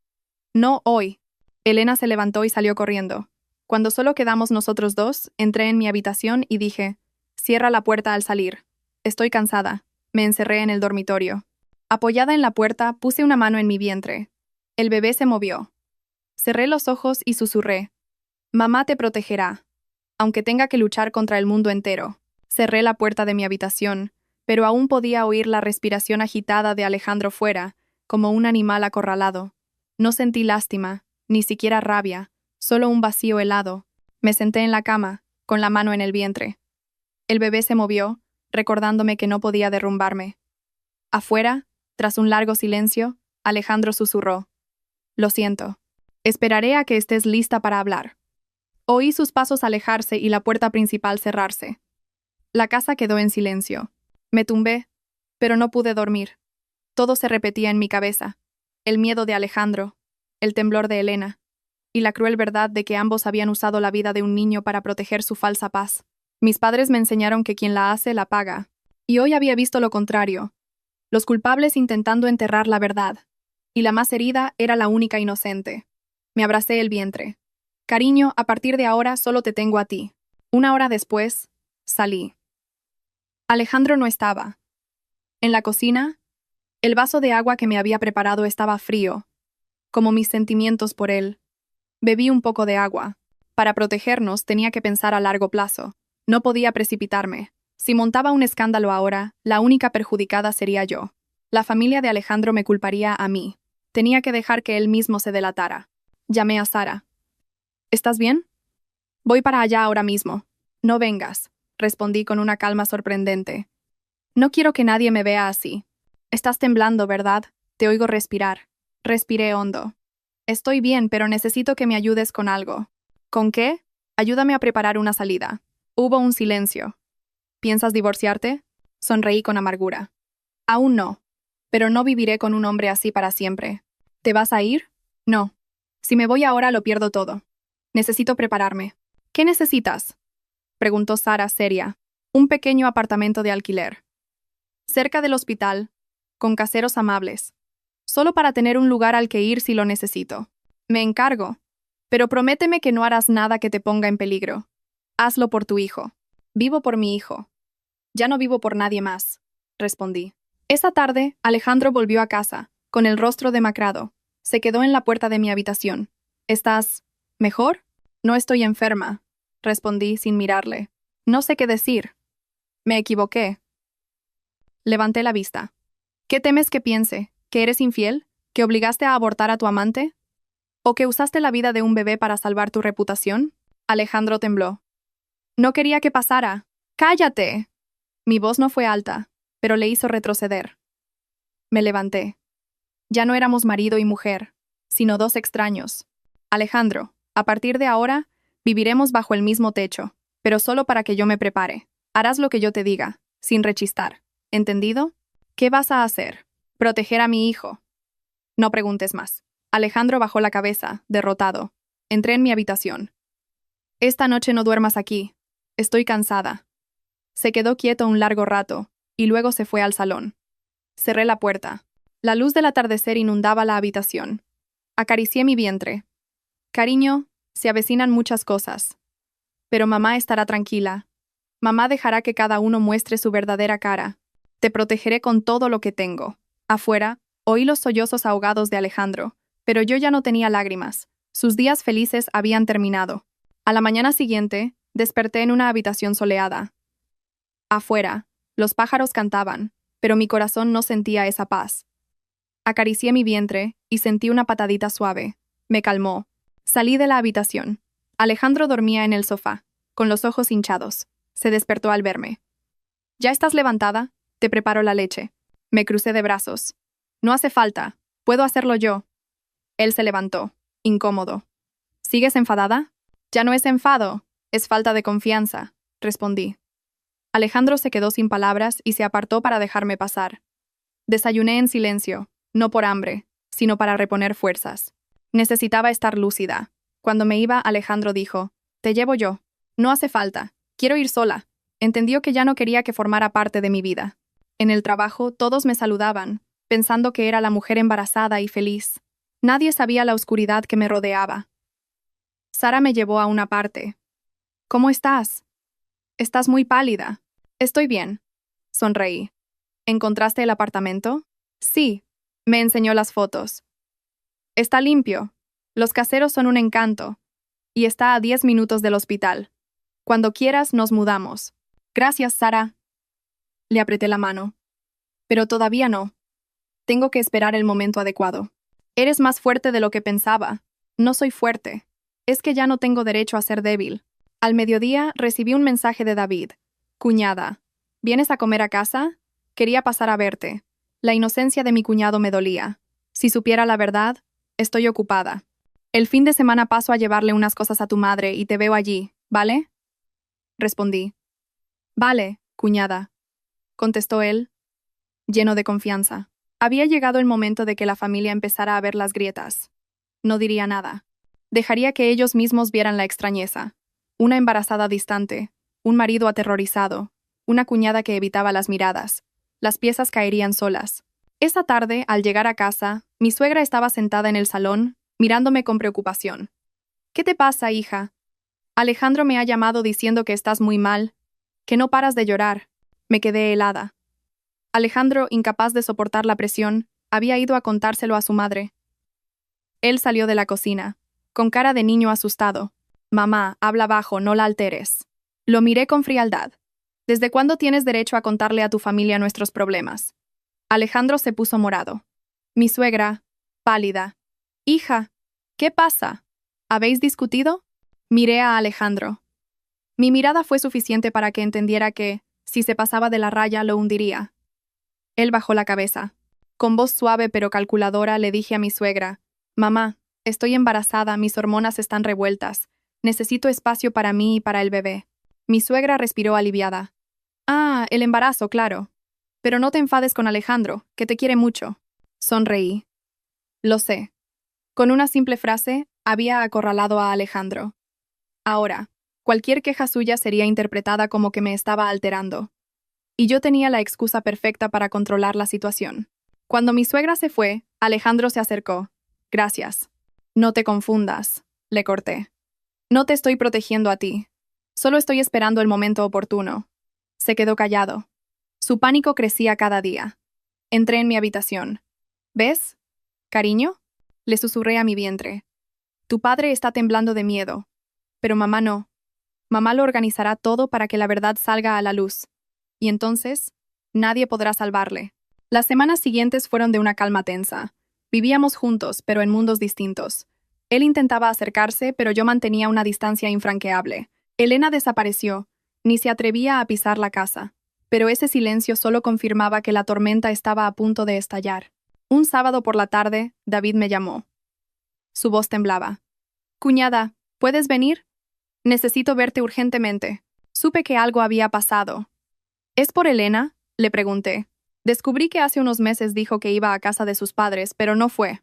No hoy. Elena se levantó y salió corriendo. Cuando solo quedamos nosotros dos, entré en mi habitación y dije, cierra la puerta al salir. Estoy cansada. Me encerré en el dormitorio. Apoyada en la puerta, puse una mano en mi vientre. El bebé se movió. Cerré los ojos y susurré. Mamá te protegerá, aunque tenga que luchar contra el mundo entero. Cerré la puerta de mi habitación, pero aún podía oír la respiración agitada de Alejandro fuera, como un animal acorralado. No sentí lástima, ni siquiera rabia, solo un vacío helado. Me senté en la cama, con la mano en el vientre. El bebé se movió, recordándome que no podía derrumbarme. Afuera, tras un largo silencio, Alejandro susurró. Lo siento. Esperaré a que estés lista para hablar. Oí sus pasos alejarse y la puerta principal cerrarse. La casa quedó en silencio. Me tumbé, pero no pude dormir. Todo se repetía en mi cabeza. El miedo de Alejandro, el temblor de Elena, y la cruel verdad de que ambos habían usado la vida de un niño para proteger su falsa paz. Mis padres me enseñaron que quien la hace, la paga. Y hoy había visto lo contrario. Los culpables intentando enterrar la verdad. Y la más herida era la única inocente. Me abracé el vientre. Cariño, a partir de ahora solo te tengo a ti. 1 hora después, salí. Alejandro no estaba. En la cocina, el vaso de agua que me había preparado estaba frío, como mis sentimientos por él. Bebí un poco de agua. Para protegernos tenía que pensar a largo plazo. No podía precipitarme. Si montaba un escándalo ahora, la única perjudicada sería yo. La familia de Alejandro me culparía a mí. Tenía que dejar que él mismo se delatara. Llamé a Sara. ¿Estás bien? Voy para allá ahora mismo. No vengas, respondí con una calma sorprendente. No quiero que nadie me vea así. Estás temblando, ¿verdad? Te oigo respirar. Respiré hondo. Estoy bien, pero necesito que me ayudes con algo. ¿Con qué? Ayúdame a preparar una salida. Hubo un silencio. ¿Piensas divorciarte? Sonreí con amargura. Aún no. Pero no viviré con un hombre así para siempre. ¿Te vas a ir? No. Si me voy ahora lo pierdo todo. Necesito prepararme. ¿Qué necesitas? Preguntó Sara seria. Un pequeño apartamento de alquiler. Cerca del hospital, con caseros amables. Solo para tener un lugar al que ir si lo necesito. Me encargo. Pero prométeme que no harás nada que te ponga en peligro. Hazlo por tu hijo. Vivo por mi hijo. Ya no vivo por nadie más, respondí. Esa tarde, Alejandro volvió a casa, con el rostro demacrado. Se quedó en la puerta de mi habitación. ¿Estás mejor? No estoy enferma, respondí sin mirarle. No sé qué decir. Me equivoqué. Levanté la vista. ¿Qué temes que piense? ¿Que eres infiel? ¿Que obligaste a abortar a tu amante? ¿O que usaste la vida de un bebé para salvar tu reputación? Alejandro tembló. No quería que pasara. ¡Cállate! Mi voz no fue alta, pero le hizo retroceder. Me levanté. Ya no éramos marido y mujer, sino dos extraños. Alejandro, a partir de ahora, viviremos bajo el mismo techo, pero solo para que yo me prepare. Harás lo que yo te diga, sin rechistar. ¿Entendido? ¿Qué vas a hacer? Proteger a mi hijo. No preguntes más. Alejandro bajó la cabeza, derrotado. Entré en mi habitación. Esta noche no duermas aquí. Estoy cansada. Se quedó quieto un largo rato, y luego se fue al salón. Cerré la puerta. La luz del atardecer inundaba la habitación. Acaricié mi vientre. Cariño, se avecinan muchas cosas. Pero mamá estará tranquila. Mamá dejará que cada uno muestre su verdadera cara. Te protegeré con todo lo que tengo. Afuera, oí los sollozos ahogados de Alejandro, pero yo ya no tenía lágrimas. Sus días felices habían terminado. A la mañana siguiente, desperté en una habitación soleada. Afuera, los pájaros cantaban, pero mi corazón no sentía esa paz. Acaricié mi vientre y sentí una patadita suave. Me calmó. Salí de la habitación. Alejandro dormía en el sofá, con los ojos hinchados. Se despertó al verme. ¿Ya estás levantada? Te preparo la leche. Me crucé de brazos. No hace falta. Puedo hacerlo yo. Él se levantó, incómodo. ¿Sigues enfadada? Ya no es enfado, es falta de confianza, respondí. Alejandro se quedó sin palabras y se apartó para dejarme pasar. Desayuné en silencio, no por hambre, sino para reponer fuerzas. Necesitaba estar lúcida. Cuando me iba, Alejandro dijo, «Te llevo yo. No hace falta. Quiero ir sola». Entendió que ya no quería que formara parte de mi vida. En el trabajo, todos me saludaban, pensando que era la mujer embarazada y feliz. Nadie sabía la oscuridad que me rodeaba. Sara me llevó a una parte. «¿Cómo estás?» «Estás muy pálida». «Estoy bien». Sonreí. ¿Encontraste el apartamento?» «Sí». Me enseñó las fotos. «Está limpio. Los caseros son un encanto. Y está a 10 minutos del hospital. Cuando quieras, nos mudamos». «Gracias, Sara». Le apreté la mano. «Pero todavía no. Tengo que esperar el momento adecuado». «Eres más fuerte de lo que pensaba». «No soy fuerte. Es que ya no tengo derecho a ser débil». Al mediodía recibí un mensaje de David. «Cuñada, ¿vienes a comer a casa? Quería pasar a verte». La inocencia de mi cuñado me dolía. Si supiera la verdad, estoy ocupada. El fin de semana paso a llevarle unas cosas a tu madre y te veo allí, ¿vale? Respondí. «Vale, cuñada», contestó él, lleno de confianza. Había llegado el momento de que la familia empezara a ver las grietas. No diría nada. Dejaría que ellos mismos vieran la extrañeza. Una embarazada distante, un marido aterrorizado, una cuñada que evitaba las miradas. Las piezas caerían solas. Esa tarde, al llegar a casa, mi suegra estaba sentada en el salón, mirándome con preocupación. ¿Qué te pasa, hija? Alejandro me ha llamado diciendo que estás muy mal, que no paras de llorar. Me quedé helada. Alejandro, incapaz de soportar la presión, había ido a contárselo a su madre. Él salió de la cocina, con cara de niño asustado. Mamá, habla bajo, no la alteres. Lo miré con frialdad. ¿Desde cuándo tienes derecho a contarle a tu familia nuestros problemas? Alejandro se puso morado. Mi suegra, pálida. Hija, ¿qué pasa? ¿Habéis discutido? Miré a Alejandro. Mi mirada fue suficiente para que entendiera que, si se pasaba de la raya, lo hundiría. Él bajó la cabeza. Con voz suave pero calculadora le dije a mi suegra, «Mamá, estoy embarazada, mis hormonas están revueltas. Necesito espacio para mí y para el bebé». Mi suegra respiró aliviada. «Ah, el embarazo, claro. Pero no te enfades con Alejandro, que te quiere mucho». Sonreí. Lo sé. Con una simple frase, había acorralado a Alejandro. Ahora, cualquier queja suya sería interpretada como que me estaba alterando. Y yo tenía la excusa perfecta para controlar la situación. Cuando mi suegra se fue, Alejandro se acercó. «Gracias». «No te confundas», le corté. «No te estoy protegiendo a ti. Solo estoy esperando el momento oportuno». Se quedó callado. Su pánico crecía cada día. Entré en mi habitación. «¿Ves? Cariño?» Le susurré a mi vientre. «Tu padre está temblando de miedo. Pero mamá no. Mamá lo organizará todo para que la verdad salga a la luz. Y entonces, nadie podrá salvarle». Las semanas siguientes fueron de una calma tensa. Vivíamos juntos, pero en mundos distintos. Él intentaba acercarse, pero yo mantenía una distancia infranqueable. Elena desapareció. Ni se atrevía a pisar la casa. Pero ese silencio solo confirmaba que la tormenta estaba a punto de estallar. Un sábado por la tarde, David me llamó. Su voz temblaba. «Cuñada, ¿puedes venir? Necesito verte urgentemente». Supe que algo había pasado. «¿Es por Elena?», le pregunté. Descubrí que hace unos meses dijo que iba a casa de sus padres, pero no fue.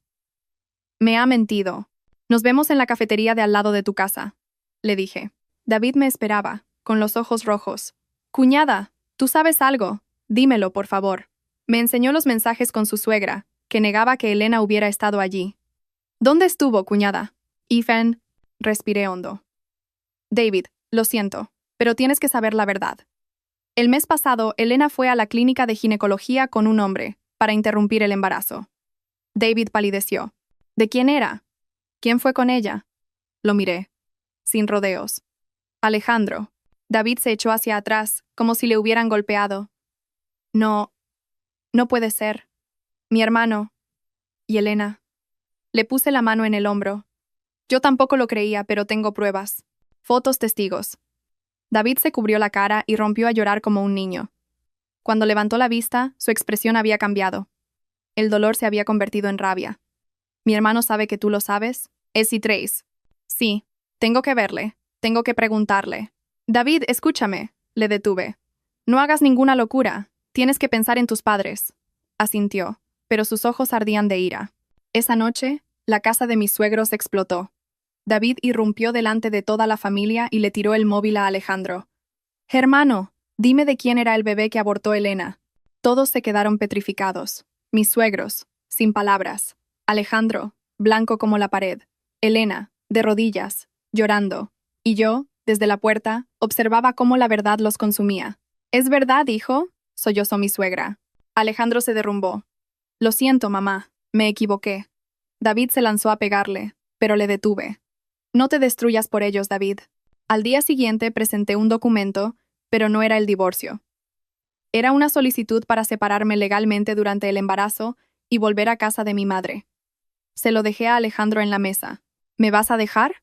«Me ha mentido. Nos vemos en la cafetería de al lado de tu casa», le dije. David me esperaba, con los ojos rojos. «Cuñada, tú sabes algo. Dímelo, por favor». Me enseñó los mensajes con su suegra, que negaba que Elena hubiera estado allí. «¿Dónde estuvo, cuñada?» «Ethan», respiré hondo. «David, lo siento, pero tienes que saber la verdad. El mes pasado, Elena fue a la clínica de ginecología con un hombre, para interrumpir el embarazo». David palideció. «¿De quién era? ¿Quién fue con ella?» Lo miré. Sin rodeos. «Alejandro». David se echó hacia atrás, como si le hubieran golpeado. «No. No puede ser. Mi hermano. ¿Y Elena?» Le puse la mano en el hombro. Yo tampoco lo creía, pero tengo pruebas. Fotos, testigos. David se cubrió la cara y rompió a llorar como un niño. Cuando levantó la vista, su expresión había cambiado. El dolor se había convertido en rabia. «¿Mi hermano sabe que tú lo sabes?» «Es y Trace». «Sí. Tengo que verle. Tengo que preguntarle». «David, escúchame», le detuve. «No hagas ninguna locura. Tienes que pensar en tus padres». Asintió, pero sus ojos ardían de ira. Esa noche, la casa de mis suegros explotó. David irrumpió delante de toda la familia y le tiró el móvil a Alejandro. «Hermano, dime de quién era el bebé que abortó Elena». Todos se quedaron petrificados. Mis suegros, sin palabras. Alejandro, blanco como la pared. Elena, de rodillas, llorando. Y yo, desde la puerta, observaba cómo la verdad los consumía. «¿Es verdad, hijo?», sollozó mi suegra. Alejandro se derrumbó. «Lo siento, mamá. Me equivoqué». David se lanzó a pegarle, pero le detuve. «No te destruyas por ellos, David». Al día siguiente presenté un documento, pero no era el divorcio. Era una solicitud para separarme legalmente durante el embarazo y volver a casa de mi madre. Se lo dejé a Alejandro en la mesa. «¿Me vas a dejar?»,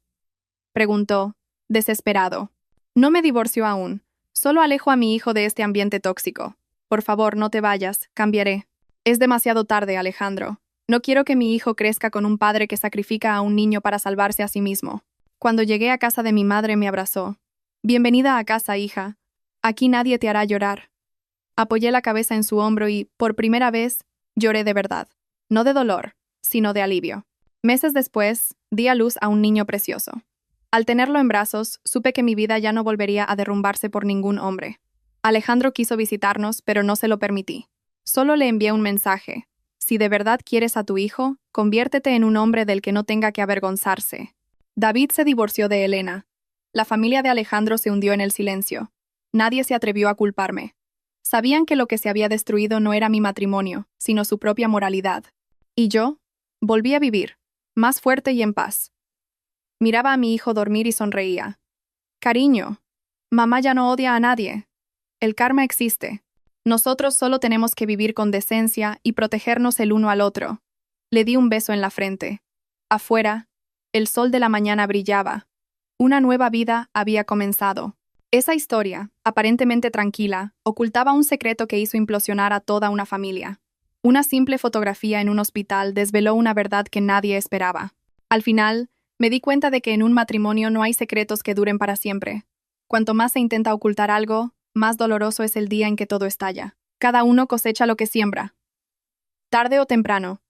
preguntó, desesperado. «No me divorcio aún. Solo alejo a mi hijo de este ambiente tóxico. Por favor, no te vayas, cambiaré». «Es demasiado tarde, Alejandro. No quiero que mi hijo crezca con un padre que sacrifica a un niño para salvarse a sí mismo». Cuando llegué a casa de mi madre me abrazó. «Bienvenida a casa, hija. Aquí nadie te hará llorar». Apoyé la cabeza en su hombro y, por primera vez, Lloré de verdad. No de dolor, sino de alivio. Meses después, di a luz a un niño precioso. Al tenerlo en brazos, supe que mi vida ya no volvería a derrumbarse por ningún hombre. Alejandro quiso visitarnos, pero no se lo permití. Solo le envié un mensaje. Si de verdad quieres a tu hijo, conviértete en un hombre del que no tenga que avergonzarse. David se divorció de Elena. La familia de Alejandro se hundió en el silencio. Nadie se atrevió a culparme. Sabían que lo que se había destruido no era mi matrimonio, sino su propia moralidad. Y yo, volví a vivir, más fuerte y en paz. Miraba a mi hijo dormir y sonreía. Cariño, mamá ya no odia a nadie. El karma existe. Nosotros solo tenemos que vivir con decencia y protegernos el uno al otro. Le di un beso en la frente. Afuera, el sol de la mañana brillaba. Una nueva vida había comenzado. Esa historia, aparentemente tranquila, ocultaba un secreto que hizo implosionar a toda una familia. Una simple fotografía en un hospital desveló una verdad que nadie esperaba. Al final, me di cuenta de que en un matrimonio no hay secretos que duren para siempre. Cuanto más se intenta ocultar algo, más doloroso es el día en que todo estalla. Cada uno cosecha lo que siembra. Tarde o temprano,